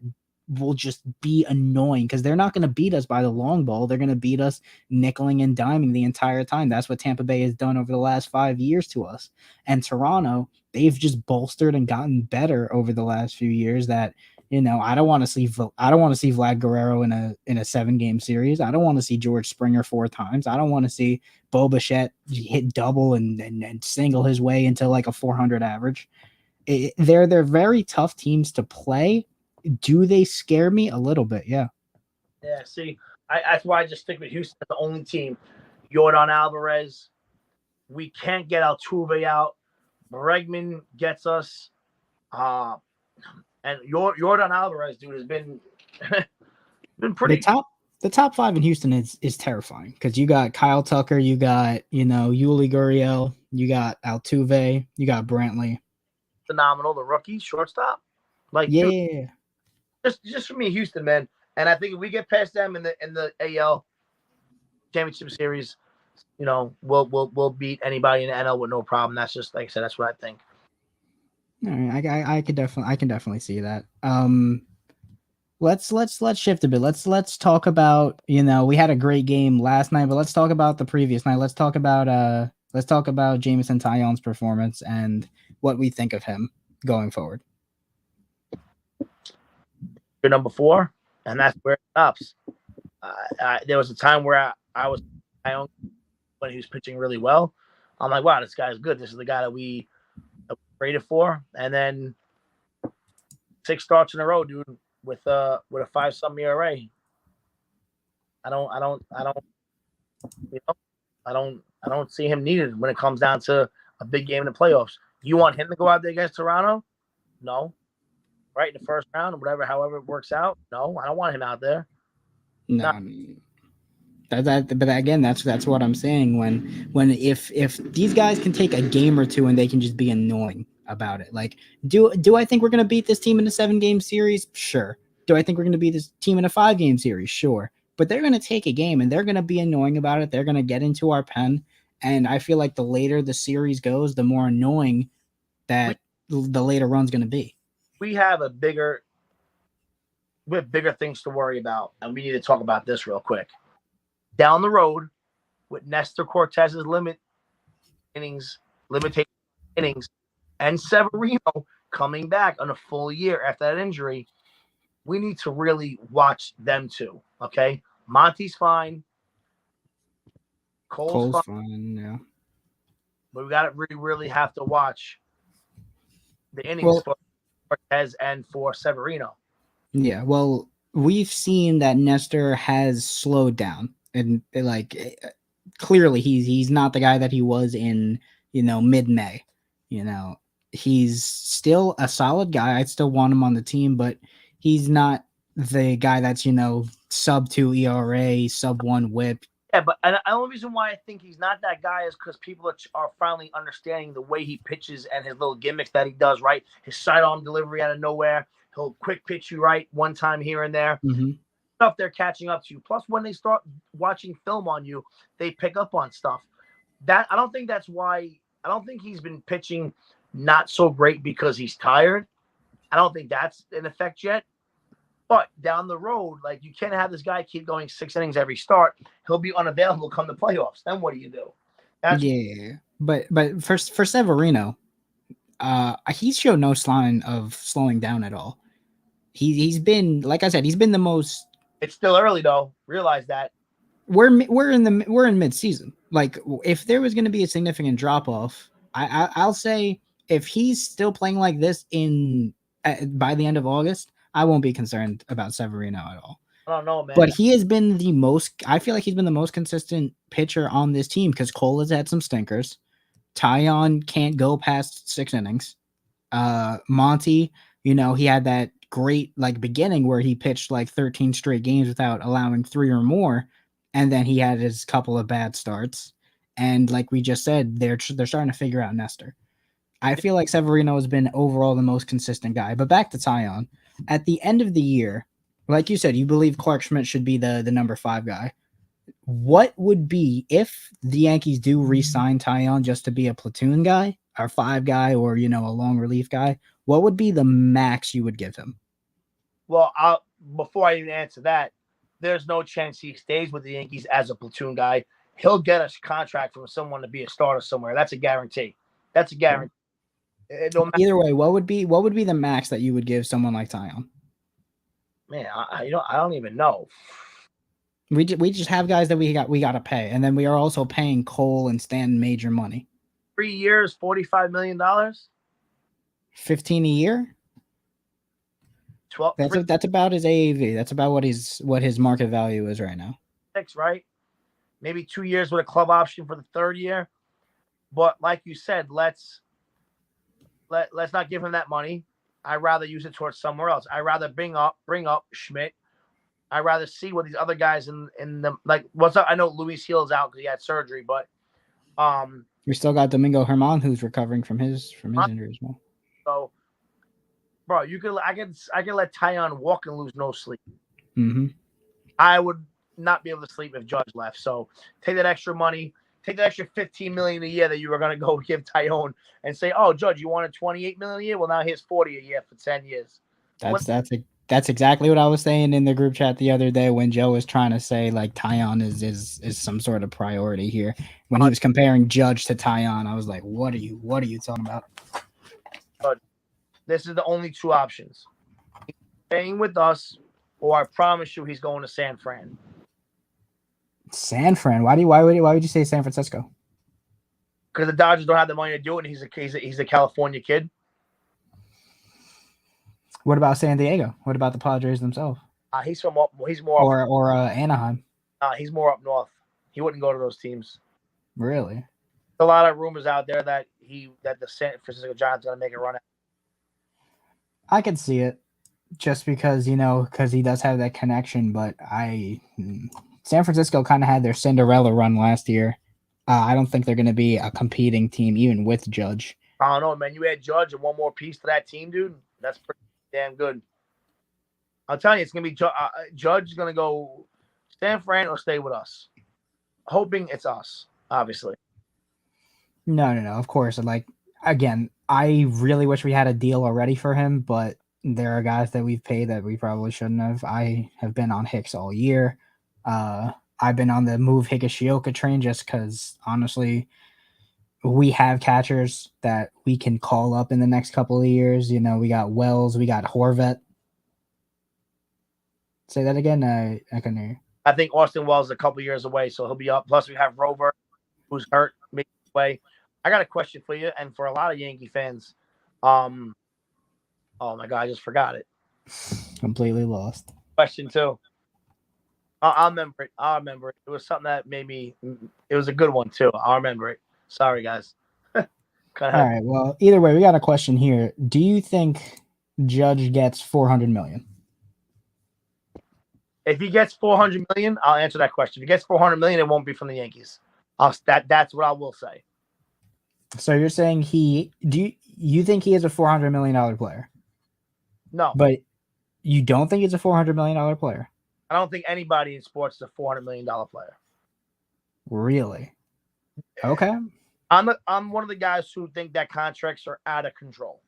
will just be annoying, because they're not going to beat us by the long ball. They're going to beat us nickeling and diming the entire time. That's what Tampa Bay has done over the last 5 years to us. And Toronto, they've just bolstered and gotten better over the last few years. That I don't want to see Vlad Guerrero in a 7-game series. I don't want to see George Springer 4 times. I don't want to see Bo Bichette hit double and single his way into like a 400 average. They're very tough teams to play. Do they scare me a little bit? Yeah. Yeah. See, that's why I just stick with Houston as the only team. Yordan Alvarez. We can't get Altuve out. Bregman gets us. And Yordan Alvarez, dude, has been pretty. The top 5 in Houston is terrifying, because you got Kyle Tucker, you got Yuli Gurriel, you got Altuve, you got Brantley. Phenomenal, the rookie shortstop. Like, yeah, dude, just for me, Houston, man. And I think if we get past them in the AL Championship Series, we'll beat anybody in the NL with no problem. That's just, like I said, that's what I think. All right, I can definitely see that. let's shift a bit. Let's talk about, we had a great game last night, but let's talk about the previous night. Let's talk about Jameson Taillon's performance and what we think of him going forward. Your number 4, and that's where it stops. There was a time where I was when he was pitching really well. I'm like, wow, this guy's good. This is the guy that we traded for. And then 6 starts in a row, dude, with a 5-something ERA. I don't see him needed when it comes down to a big game in the playoffs. You want him to go out there against Toronto? No. Right in the first round, however it works out. No, I don't want him out there. No, but again, that's what I'm saying. When if these guys can take a game or two and they can just be annoying about it, like do I think we're gonna beat this team in a 7-game series? Sure. Do I think we're gonna beat this team in a 5-game series? Sure. But they're gonna take a game and they're gonna be annoying about it. They're gonna get into our pen, and I feel like the later the series goes, the more annoying that the later run's gonna be. We have bigger things to worry about, and we need to talk about this real quick. Down the road, with Nestor Cortez's limitation innings, and Severino coming back on a full year after that injury, we need to really watch them too. Okay, Monty's fine, Cole's fine, yeah. But we got to really have to watch the innings for Cortez and for Severino. Yeah, well, we've seen that Nestor has slowed down, and clearly he's not the guy that he was in mid-May. He's still a solid guy. I'd still want him on the team, but he's not the guy that's sub 2 ERA, sub 1 WHIP. Yeah, but the only reason why I think he's not that guy is because people are finally understanding the way he pitches and his little gimmicks that he does, right? His sidearm delivery out of nowhere. He'll quick pitch you right one time here and there. Mm-hmm. Stuff they're catching up to you. Plus, when they start watching film on you, they pick up on stuff. I don't think that's why. I don't think he's been pitching not so great because he's tired. I don't think that's in effect yet. But down the road, you can't have this guy keep going 6 innings every start. He'll be unavailable come the playoffs. Then what do you do? But for Severino, he's showed no sign of slowing down at all. He's been, like I said, he's been the most. It's still early though. Realize that we're in mid-season. If there was going to be a significant drop off, I'll say if he's still playing like this by the end of August, I won't be concerned about Severino at all. I don't know, man. But he has been I feel like he's been the most consistent pitcher on this team because Cole has had some stinkers. Taillon can't go past 6 innings. Monty, he had that great beginning where he pitched 13 straight games without allowing 3 or more. And then he had his couple of bad starts. And like we just said, they're starting to figure out Nestor. I feel like Severino has been overall the most consistent guy. But back to Taillon. At the end of the year, like you said, you believe Clark Schmidt should be the number 5 guy. What would be, if the Yankees do re-sign Taillon just to be a platoon guy, or 5 guy, or a long relief guy, what would be the max you would give him? Well, before I even answer that, there's no chance he stays with the Yankees as a platoon guy. He'll get a contract from someone to be a starter somewhere. That's a guarantee. Either way, what would be the max that you would give someone like Taillon? Man, I don't even know. We just have guys that we got to pay, and then we are also paying Cole and Stanton major money. 3 years, $45 million. 15 a year. 12. That's about his AAV. That's about what his market value is right now. 6, right? Maybe 2 years with a club option for the 3rd year. But like you said, let's not give him that money. I'd rather use it towards somewhere else. I'd rather bring up Schmidt. I'd rather see what these other guys in the what's up. I know Luis Gil's out because he had surgery, but we still got Domingo Germán who's recovering from his injury as well. So, bro, I can let Taillon walk and lose no sleep. Mm-hmm. I would not be able to sleep if Judge left. So take that extra money. Take that extra $15 million a year that you were going to go give Taillon and say, "Oh, Judge, you wanted $28 million a year? Well, now here's $40 a year for 10 years." That's That's exactly what I was saying in the group chat the other day when Joe was trying to say like Tyon is some sort of priority here. When he was comparing Judge to Tyon, I was like, what are you talking about? This is the only two options. He's staying with us, or I promise you he's going to San Fran. San Fran? Why would you say San Francisco? Because the Dodgers don't have the money to do it, and he's a California kid. What about San Diego? What about the Padres themselves? He's more or Anaheim. He's more up north. He wouldn't go to those teams. Really? There's a lot of rumors out there that the San Francisco Giants are going to make a run at. I could see it, just because because he does have that connection. But San Francisco kind of had their Cinderella run last year. I don't think they're going to be a competing team even with Judge. I don't know, man. You add Judge and one more piece to that team, dude. That's pretty damn good. I'll tell you, it's going to be Judge is going to go San Fran or stay with us. Hoping it's us, obviously. No. Of course. Like, again, I really wish we had a deal already for him, but there are guys that we've paid that we probably shouldn't have. I have been on Hicks all year. I've been on the move Higashioka train just because, honestly, we have catchers that we can call up in the next couple of years. We got Wells, we got Horvat. Say that again. I couldn't hear you. I think Austin Wells is a couple years away, so he'll be up. Plus, we have Rover, who's hurt, maybe away. I got a question for you, and for a lot of Yankee fans. Oh my God, I just forgot it. Completely lost. Question 2. I'll remember it. It was something that it was a good one too. I'll remember it. Sorry, guys. All right. Well, either way, we got a question here. Do you think Judge gets $400 million? If he gets $400 million, I'll answer that question. If he gets $400 million, it won't be from the Yankees. That's what I will say. So you're saying do you think he is a $400 million player? No. But you don't think he's a $400 million player? I don't think anybody in sports is a $400 million player. Really? Okay. I'm one of the guys who think that contracts are out of control.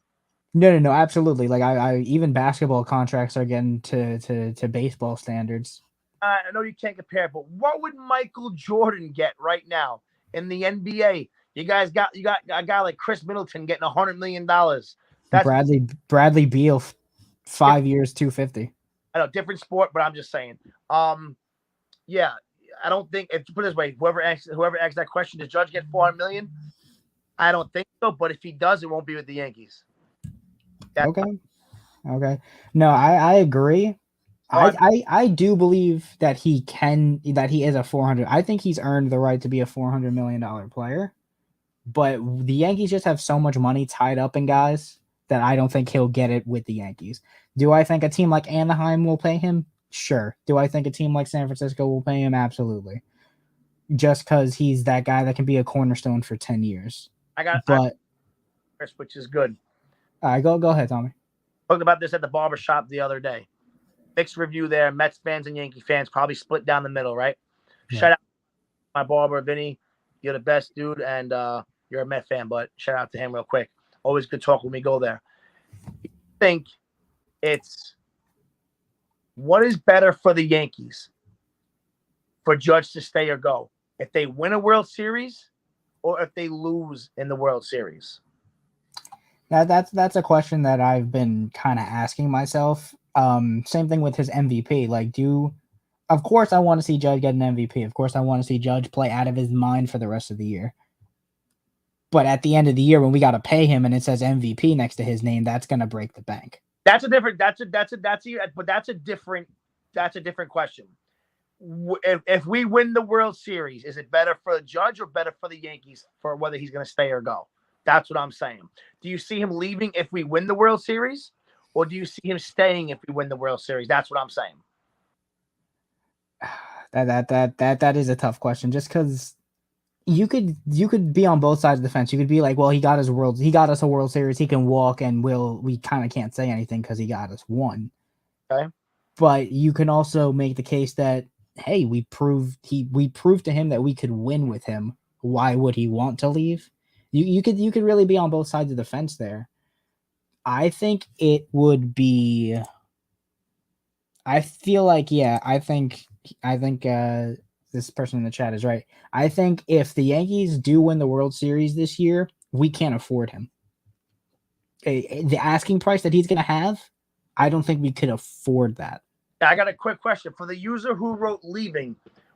No, absolutely. Like I even basketball contracts are getting to baseball standards. I know you can't compare, but what would Michael Jordan get right now in the NBA? You got a guy like Chris Middleton getting $100 million. That's Bradley Beal, 5 years, 250. I know, different sport, but I'm just saying. Yeah, I don't think, if you put it this way, whoever asks that question, does Judge get $400 million? I don't think so, but if he does, it won't be with the Yankees. Okay. No, I agree. I do believe that he is a 400. I think he's earned the right to be a $400 million player, but the Yankees just have so much money tied up in guys that I don't think he'll get it with the Yankees. Do I think a team like Anaheim will pay him? Sure. Do I think a team like San Francisco will pay him? Absolutely. Just because he's that guy that can be a cornerstone for 10 years. Which is good. All right, go ahead, Tommy. Talked about this at the barbershop the other day. Mixed review there. Mets fans and Yankee fans probably split down the middle, right? Yeah. Shout out to my barber, Vinny. You're the best dude, and you're a Met fan, but shout out to him real quick. Always good talk when we go there. I think it's what is better for the Yankees, for Judge to stay or go? If they win a World Series or if they lose in the World Series? That's a question that I've been kind of asking myself. Same thing with his MVP. Like, of course I want to see Judge get an MVP. Of course I want to see Judge play out of his mind for the rest of the year. But at the end of the year, when we got to pay him and it says MVP next to his name, that's going to break the bank. That's a different question. If we win the World Series, is it better for the Judge or better for the Yankees for whether he's going to stay or go? That's what I'm saying. Do you see him leaving if we win the World Series, or do you see him staying if we win the World Series? That's what I'm saying. That is a tough question, just because you could be on both sides of the fence. You could be like, well, he got us a World Series, he can walk, and we kind of can't say anything because he got us one. Okay. But you can also make the case that, hey, we proved to him that we could win with him. Why would he want to leave? You could really be on both sides of the fence there. I think it would be I feel like, yeah, I think this person in the chat is right. I think if the Yankees do win the World Series this year, we can't afford him. The asking price that he's going to have, I don't think we could afford that. I got a quick question for the user who wrote leaving.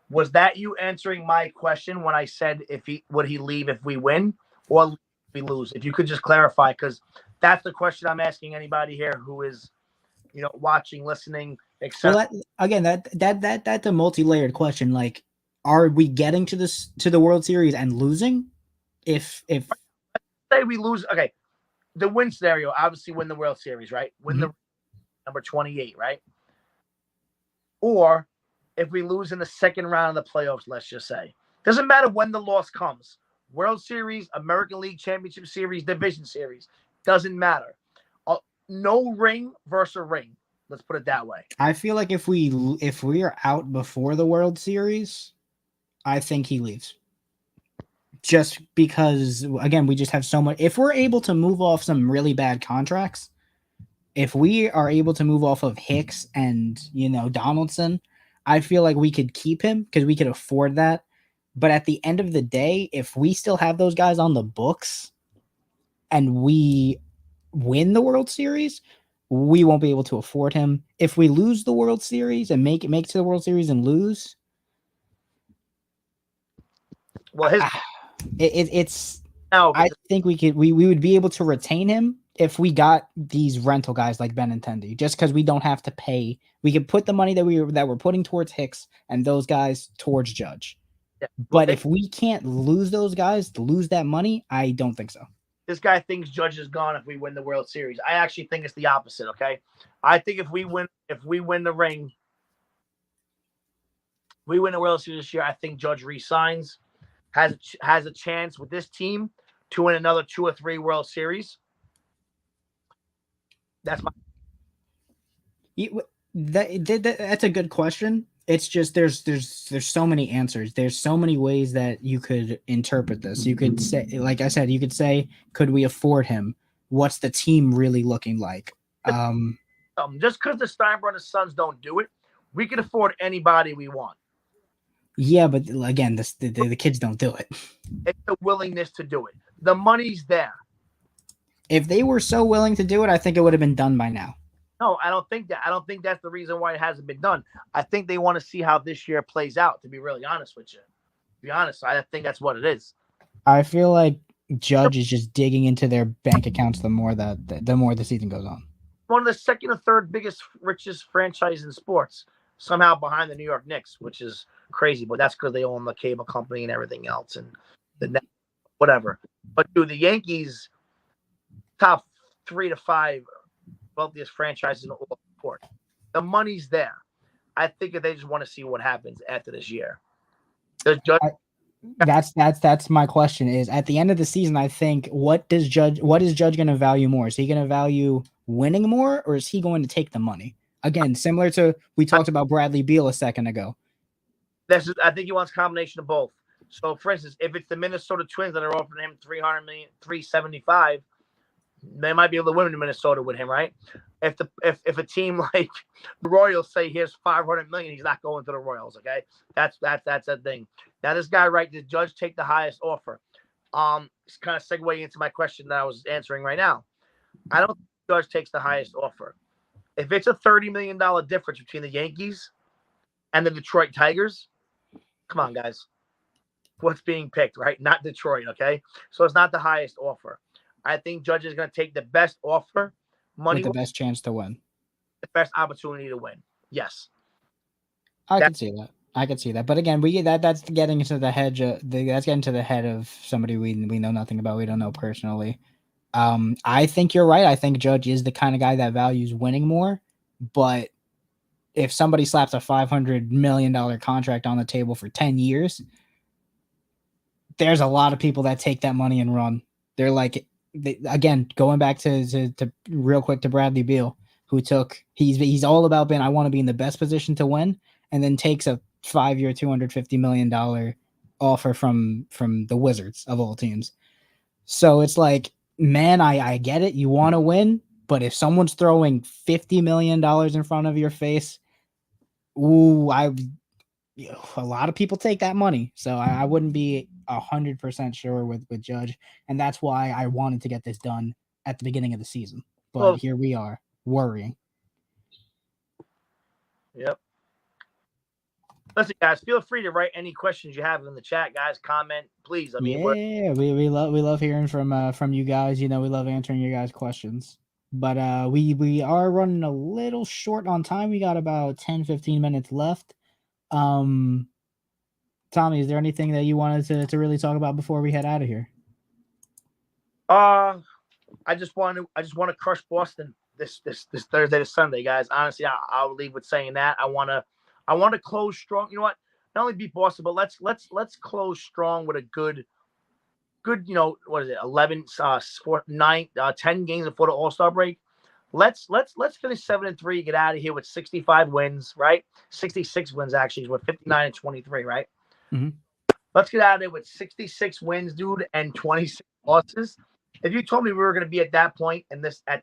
Was that you answering my question when I said if he would he leave if we win or if we lose? If you could just clarify, because that's the question I'm asking anybody here who is, watching, listening, Well, etc. that's a multi-layered question. Like, are we getting to the World Series and losing? If Say we lose, okay. The win scenario, obviously, win the World Series, right? Win the number 28, right? Or if we lose in the second round of the playoffs, let's just say. Doesn't matter when the loss comes. World Series, American League Championship Series, Division Series. Doesn't matter. No ring versus a ring. Let's put it that way. I feel like if we are out before the World Series, I think he leaves. Just because, again, we just have so much. If we're able to move off some really bad contracts, if we are able to move off of Hicks and Donaldson, I feel like we could keep him because we could afford that. But at the end of the day, if we still have those guys on the books and we win the World Series, we won't be able to afford him. If we lose the World Series and make it to the World Series and lose, Well, it's. now, I think we would be able to retain him if we got these rental guys like Benintendi, just because we don't have to pay. We could put the money that we're putting towards Hicks and those guys towards Judge. yeah. But if we can't lose those guys, lose that money, I don't think so. This guy thinks Judge is gone if we win the World Series. I actually think it's the opposite. Okay, I think if we win the ring, we win the World Series this year. I think Judge resigns, has a chance with this team to win another 2 or 3 World Series. That's my. That's a good question. It's just there's so many answers. There's so many ways that you could interpret this. You could say, like I said, could we afford him? What's the team really looking like? Just because the Steinbrenner Sons don't do it, we can afford anybody we want. Yeah, but again, the kids don't do it. It's the willingness to do it. The money's there. If they were so willing to do it, I think it would have been done by now. No, I don't think that. I don't think that's the reason why it hasn't been done. I think they want to see how this year plays out, to be really honest with you. To be honest, I think that's what it is. I feel like Judge is just digging into their bank accounts the more the season goes on. One of the second or third richest franchise in sports, somehow behind the New York Knicks, which is crazy, but that's because they own the cable company and everything else and the net, whatever. But dude, the Yankees, top 3 to 5 wealthiest franchises in all sport. The money's there. I think that they just want to see what happens after this year. That's my question. Is at the end of the season, I think what is Judge going to value more? Is he going to value winning more, or is he going to take the money? Again, similar to we talked about Bradley Beal a second ago. I think he wants a combination of both. So, for instance, if it's the Minnesota Twins that are offering him $300 million, $375, they might be able to win in Minnesota with him, right? If a team like the Royals say here's $500 million, he's not going to the Royals. Okay, that's a thing. Now this guy, right? Did Judge take the highest offer? It's kind of segue into my question that I was answering right now. I don't think Judge takes the highest offer. If it's a $30 million difference between the Yankees and the Detroit Tigers, come on, guys. What's being picked, right? Not Detroit, okay? So it's not the highest offer. I think Judge is going to take the best offer, money with the best chance to win, the best opportunity to win. Yes, I can see that. But again, that's getting into the head. That's getting to the head of somebody we know nothing about. We don't know personally. I think you're right. I think Judge is the kind of guy that values winning more. But if somebody slaps a $500 million contract on the table for 10 years, there's a lot of people that take that money and run. They're like. Again, going back to real quick to Bradley Beal, who he's all about being, I want to be in the best position to win, and then takes a 5-year, $250 million offer from the Wizards of all teams. So it's like, man, I get it. You want to win, but if someone's throwing $50 million in front of your face, Ooh, a lot of people take that money, so I wouldn't be 100% sure with Judge, and that's why I wanted to get this done at the beginning of the season. But Well, here we are, worrying. yep. Listen, guys, feel free to write any questions you have in the chat, guys. Comment, please. I mean, Yeah, we love hearing from you guys. You know, we love answering your guys' questions. But we are running a little short on time. We got about 10-15 minutes left. Tommy, is there anything that you wanted to really talk about before we head out of here? I just want to crush Boston this Thursday to Sunday, guys. Honestly, I'll leave with saying that. I want to close strong. You know what? Not only beat Boston, but let's close strong with a good, what is it? 11, 9, 10 games before the All-Star break. Let's finish 7-3, get out of here with 65 wins, right? 66 wins actually, with 59-23, right? Mm-hmm. Let's get out of there with 66 wins, dude, and 26 losses. If you told me we were going to be at that point in the season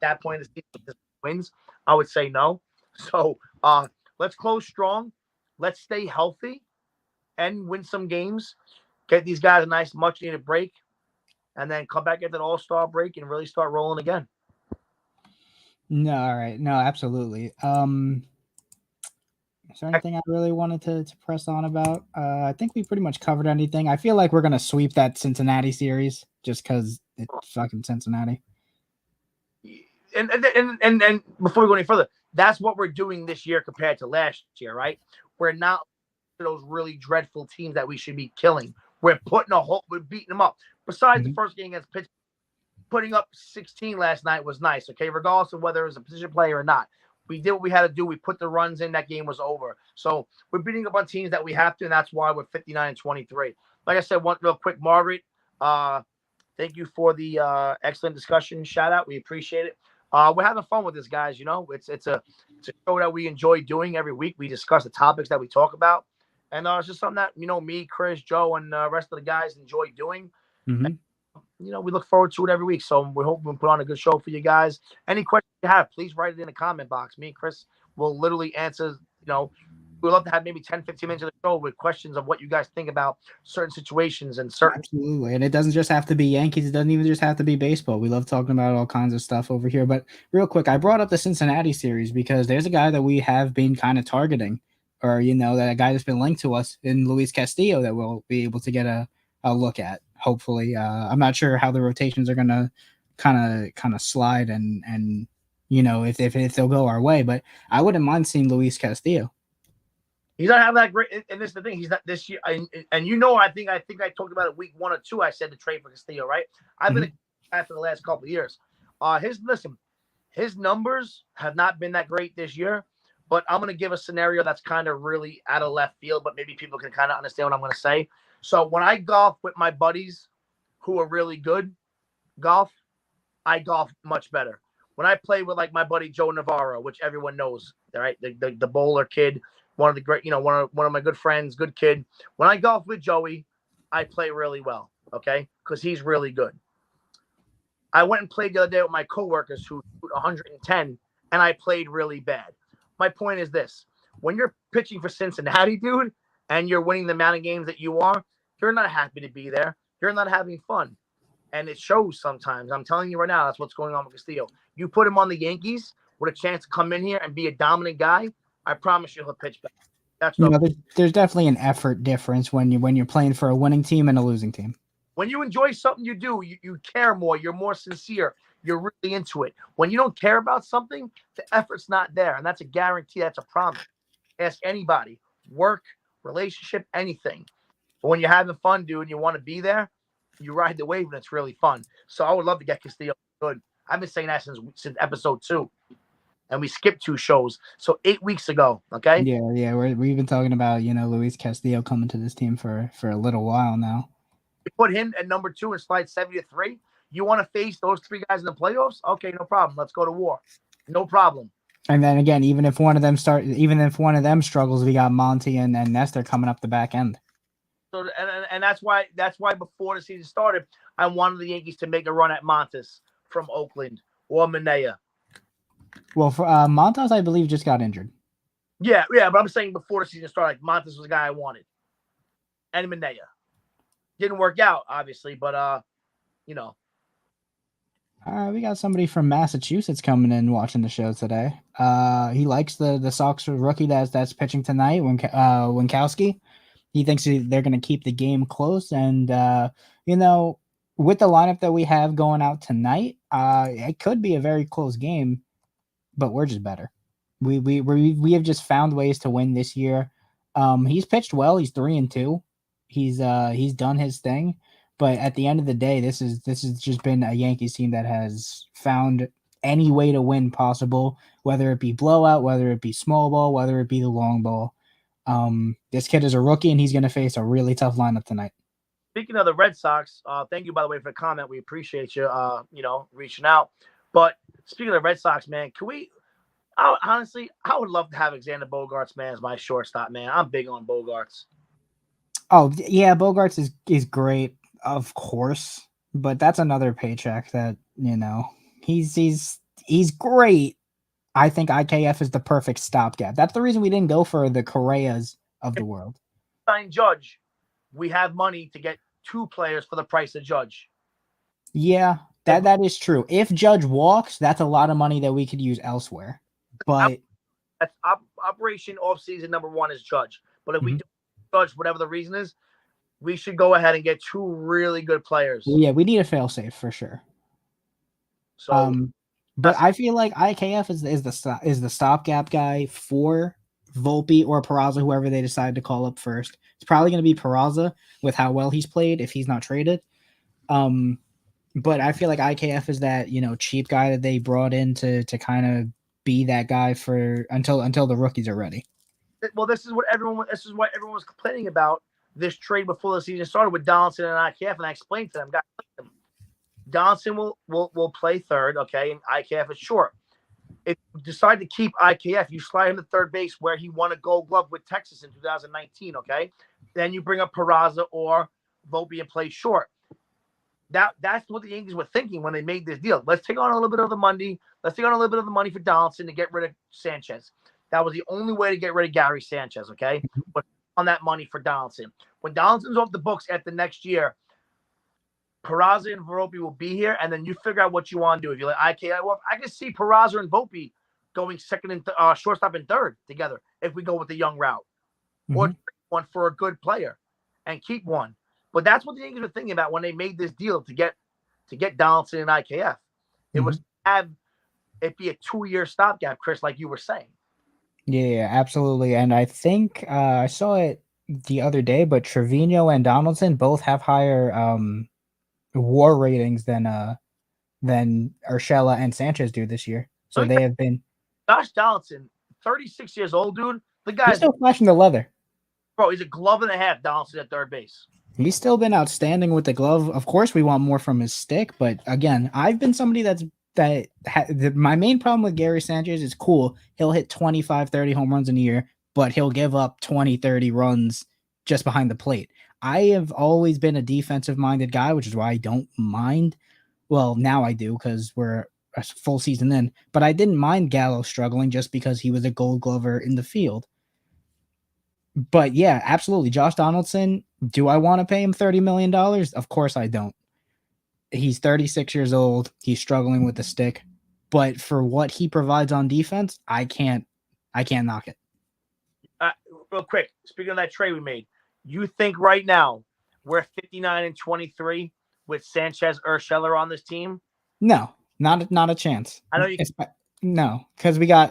with wins, I would say no. So let's close strong. Let's stay healthy and win some games. Get these guys a nice, much needed break, and then come back at the All-Star break and really start rolling again. No, all right. No, absolutely. Is there anything I really wanted to press on about? I think we pretty much covered anything. I feel like we're gonna sweep that Cincinnati series just because it's fucking Cincinnati. And before we go any further, that's what we're doing this year compared to last year, right? We're not those really dreadful teams that we should be killing. We're beating them up. Besides the first game against Pittsburgh, putting up 16 last night was nice, okay? Regardless of whether it was a position player or not. We did what we had to do. We put the runs in. That game was over. So we're beating up on teams that we have to, and that's why we're 59-23. Like I said, one real quick, Margaret, thank you for the excellent discussion. Shout out. We appreciate it. We're having fun with this, guys. You know, it's a show that we enjoy doing every week. We discuss the topics that we talk about. And it's just something that, me, Chris, Joe, and the rest of the guys enjoy doing. Mm-hmm. And, we look forward to it every week. So we hope we put on a good show for you guys. Any questions you have, please write it in the comment box. Me and Chris will literally answer. We'd love to have maybe 10, 15 minutes of the show with questions of what you guys think about certain situations and certain. Absolutely. And it doesn't just have to be Yankees. It doesn't even just have to be baseball. We love talking about all kinds of stuff over here. But real quick, I brought up the Cincinnati series because there's a guy that we have been kind of targeting, or, that guy that's been linked to us in Luis Castillo that we'll be able to get a look at. Hopefully. I'm not sure how the rotations are going to kind of slide and if they'll go our way, but I wouldn't mind seeing Luis Castillo. He's not having that great, and this is the thing. He's not this year, and I think I talked about it week 1 or 2. I said to trade for Castillo, right? I've been a guy for the last couple of years. His numbers have not been that great this year, but I'm going to give a scenario that's kind of really out of left field, but maybe people can kind of understand what I'm going to say. So when I golf with my buddies who are really good I golf much better. When I play with like my buddy Joe Navarro, which everyone knows, right? The bowler kid, one of the great, one of my good friends, good kid. When I golf with Joey, I play really well, okay? Because he's really good. I went and played the other day with my coworkers who shoot 110, and I played really bad. My point is this. When you're pitching for Cincinnati, dude, and you're winning the amount of games that you are, you're not happy to be there. You're not having fun. And it shows sometimes. I'm telling you right now, that's what's going on with Castillo. You put him on the Yankees with a chance to come in here and be a dominant guy, I promise you he'll pitch back. That's there's definitely an effort difference when you're playing for a winning team and a losing team. When you enjoy something you do, you care more. You're more sincere. You're really into it. When you don't care about something, the effort's not there. And that's a guarantee. That's a promise. Ask anybody. Work, relationship, anything. But when you're having fun, dude, and you want to be there, you ride the wave and it's really fun. So I would love to get Castillo good. I've been saying that since episode 2. And we skipped 2 shows. So 8 weeks ago, okay? Yeah. We've been talking about, Luis Castillo coming to this team for a little while now. You put him at number 2 and slide 73. You want to face those 3 guys in the playoffs? Okay, no problem. Let's go to war. No problem. And then again, even if one of them struggles, we got Monty and Nestor coming up the back end. So and that's why before the season started, I wanted the Yankees to make a run at Montes from Oakland or Manea. Well, for Montas, I believe just got injured. Yeah, but I'm saying before the season started, like Montes was the guy I wanted, and Minaya didn't work out, obviously, but you know, We got somebody from Massachusetts coming in watching the show today. He likes the Sox rookie that's pitching tonight, Winkowski. He thinks they're going to keep the game close, and with the lineup that we have going out tonight, it could be a very close game, but we're just better. We have just found ways to win this year. He's pitched well. He's 3-2. He's done his thing. But at the end of the day, this has just been a Yankees team that has found any way to win possible, whether it be blowout, whether it be small ball, whether it be the long ball. This kid is a rookie, and he's going to face a really tough lineup tonight. Speaking of the Red Sox, thank you, by the way, for the comment. We appreciate you, reaching out. But speaking of the Red Sox, man, honestly, I would love to have Alexander Bogaerts, man, as my shortstop, man. I'm big on Bogaerts. Oh, yeah, Bogaerts is great, of course, but that's another paycheck that, he's great. I think IKF is the perfect stopgap. That's the reason we didn't go for the Correas of the world. Sign Judge, we have money to get 2 players for the price of Judge. Yeah, that is true. If Judge walks, that's a lot of money that we could use elsewhere. But that's operation offseason number 1 is Judge. But if we do Judge, whatever the reason is, we should go ahead and get 2 really good players. Yeah, we need a fail-safe for sure. So, but I feel like IKF is the stopgap guy for Volpe or Peraza, whoever they decide to call up first. It's probably going to be Peraza with how well he's played if he's not traded. But I feel like IKF is that cheap guy that they brought in to kind of be that guy for until the rookies are ready. Well, this is what everyone was complaining about this trade before the season started with Donaldson and IKF, and I explained to them, guys, Donaldson will play third, okay, and IKF is short. If you decide to keep IKF, you slide him to third base where he won a Gold Glove with Texas in 2019, okay? Then you bring up Peraza or Volpe and play short. That's what the Yankees were thinking when they made this deal. Let's take on a little bit of the money. Let's take on a little bit of the money for Donaldson to get rid of Sanchez. That was the only way to get rid of Gary Sanchez, okay? But on that money for Donaldson. When Donaldson's off the books at the next year, Peraza and Volpe will be here, and then you figure out what you want to do. If you're like, well, I can see Peraza and Volpe going second and shortstop and third together if we go with the young route, or trade one for a good player and keep one. But that's what the Yankees were thinking about when they made this deal to get Donaldson and IKF. It was to have it be a 2-year stopgap, Chris, like you were saying. Yeah, absolutely. And I think I saw it the other day, but Trevino and Donaldson both have higher WAR ratings than Urshela and Sanchez do this year. So they have been. Josh Donaldson, 36 years old, dude. The guy's he's still flashing the leather. Bro, he's a glove and a half, Donaldson at third base. He's still been outstanding with the glove. Of course, we want more from his stick, but again, I've been somebody my main problem with Gary Sanchez is cool. He'll hit 25, 30 home runs in a year, but he'll give up 20, 30 runs just behind the plate. I have always been a defensive-minded guy, which is why I don't mind. Well, now I do because we're a full season in, but I didn't mind Gallo struggling just because he was a Gold Glover in the field. But yeah, absolutely. Josh Donaldson, do I want to pay him $30 million? Of course I don't. He's 36 years old. He's struggling with the stick. But for what he provides on defense, I can't knock it. Real quick, speaking of that trade we made, you think right now we're 59-23 with Sanchez Urshela on this team? No, not a chance. I know you. No, because we got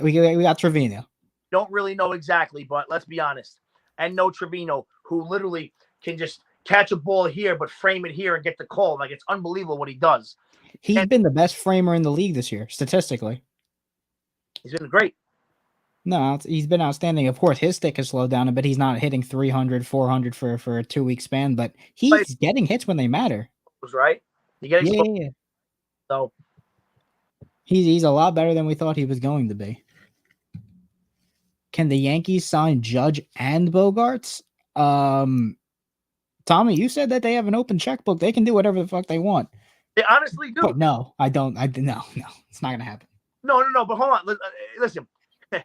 Trevino. Don't really know exactly, but let's be honest. And no Trevino, who literally can just catch a ball here, but frame it here and get the call. Like, it's unbelievable what he does. He's been the best framer in the league this year, statistically. He's been great. No, he's been outstanding. Of course, his stick has slowed down a bit. He's not hitting 300, 400 for a 2-week span, but he's getting hits when they matter. Right? You get exposed. Yeah. So he's a lot better than we thought he was going to be. Can the Yankees sign Judge and Bogaerts? Tommy, you said that they have an open checkbook. They can do whatever the fuck they want. They honestly do. But no, I don't. No, it's not gonna happen. No. But hold on. Listen,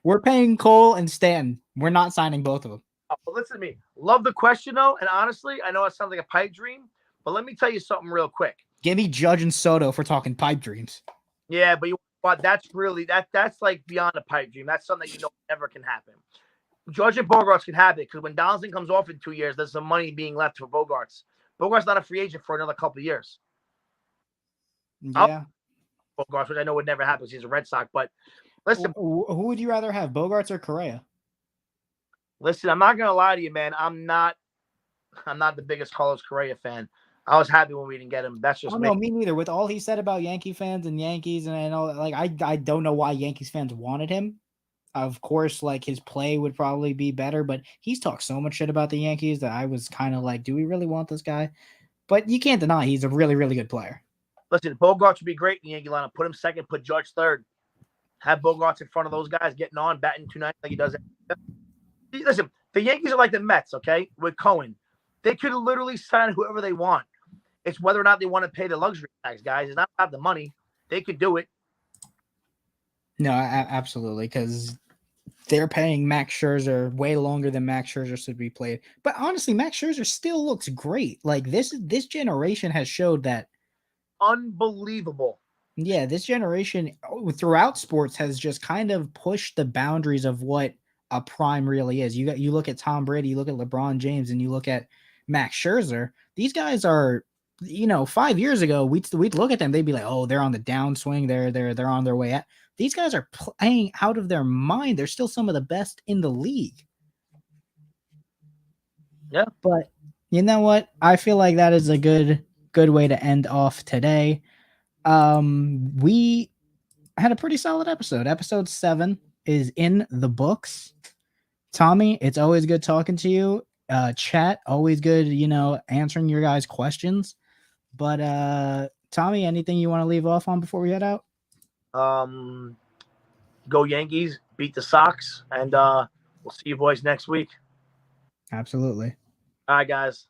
We're paying Cole and Stanton. We're not signing both of them. Listen to me. Love the question, though. And honestly, I know it sounds like a pipe dream, but let me tell you something real quick. Give me Judge and Soto if we're talking pipe dreams. Yeah, but that's really that's like beyond a pipe dream. That's something that you know never can happen. Judge and Bogarts can have it because when Donaldson comes off in 2 years, there's some money being left for Bogarts. Bogarts not a free agent for another couple of years. Yeah. Bogarts, which I know would never happen because he's a Red Sox. But listen, who would you rather have, Bogarts or Correa? Listen, I'm not gonna lie to you, man. I'm not the biggest Carlos Correa fan. I was happy when we didn't get him. That's just me. No, me neither. With all he said about Yankee fans and Yankees and all, like I don't know why Yankees fans wanted him. Of course, like his play would probably be better, but he's talked so much shit about the Yankees that I was kind of like, do we really want this guy? But you can't deny he's a really, really good player. Listen, Bogarts would be great in the Yankee lineup. Put him second, put Judge third. Have Bogarts in front of those guys getting on, batting 290 like he does. Listen, the Yankees are like the Mets, okay, with Cohen. They could literally sign whoever they want. It's whether or not they want to pay the luxury tax, guys. It's not about the money. They could do it. No, absolutely, because they're paying Max Scherzer way longer than Max Scherzer should be played. But honestly, Max Scherzer still looks great. Like this generation has showed that. Unbelievable. Yeah, this generation throughout sports has just kind of pushed the boundaries of what a prime really is. You look at Tom Brady, you look at LeBron James, and you look at Max Scherzer. These guys are, 5 years ago, we'd look at them, they'd be like, oh, they're on the downswing, they're on their way out. These guys are playing out of their mind. They're still some of the best in the league. Yeah. But you know what? I feel like that is a good way to end off today. We had a pretty solid episode. Episode 7 is in the books. Tommy, it's always good talking to you. Chat, always good, answering your guys' questions. But Tommy, anything you want to leave off on before we head out? Go Yankees, beat the Sox, and we'll see you boys next week. Absolutely. All right, guys.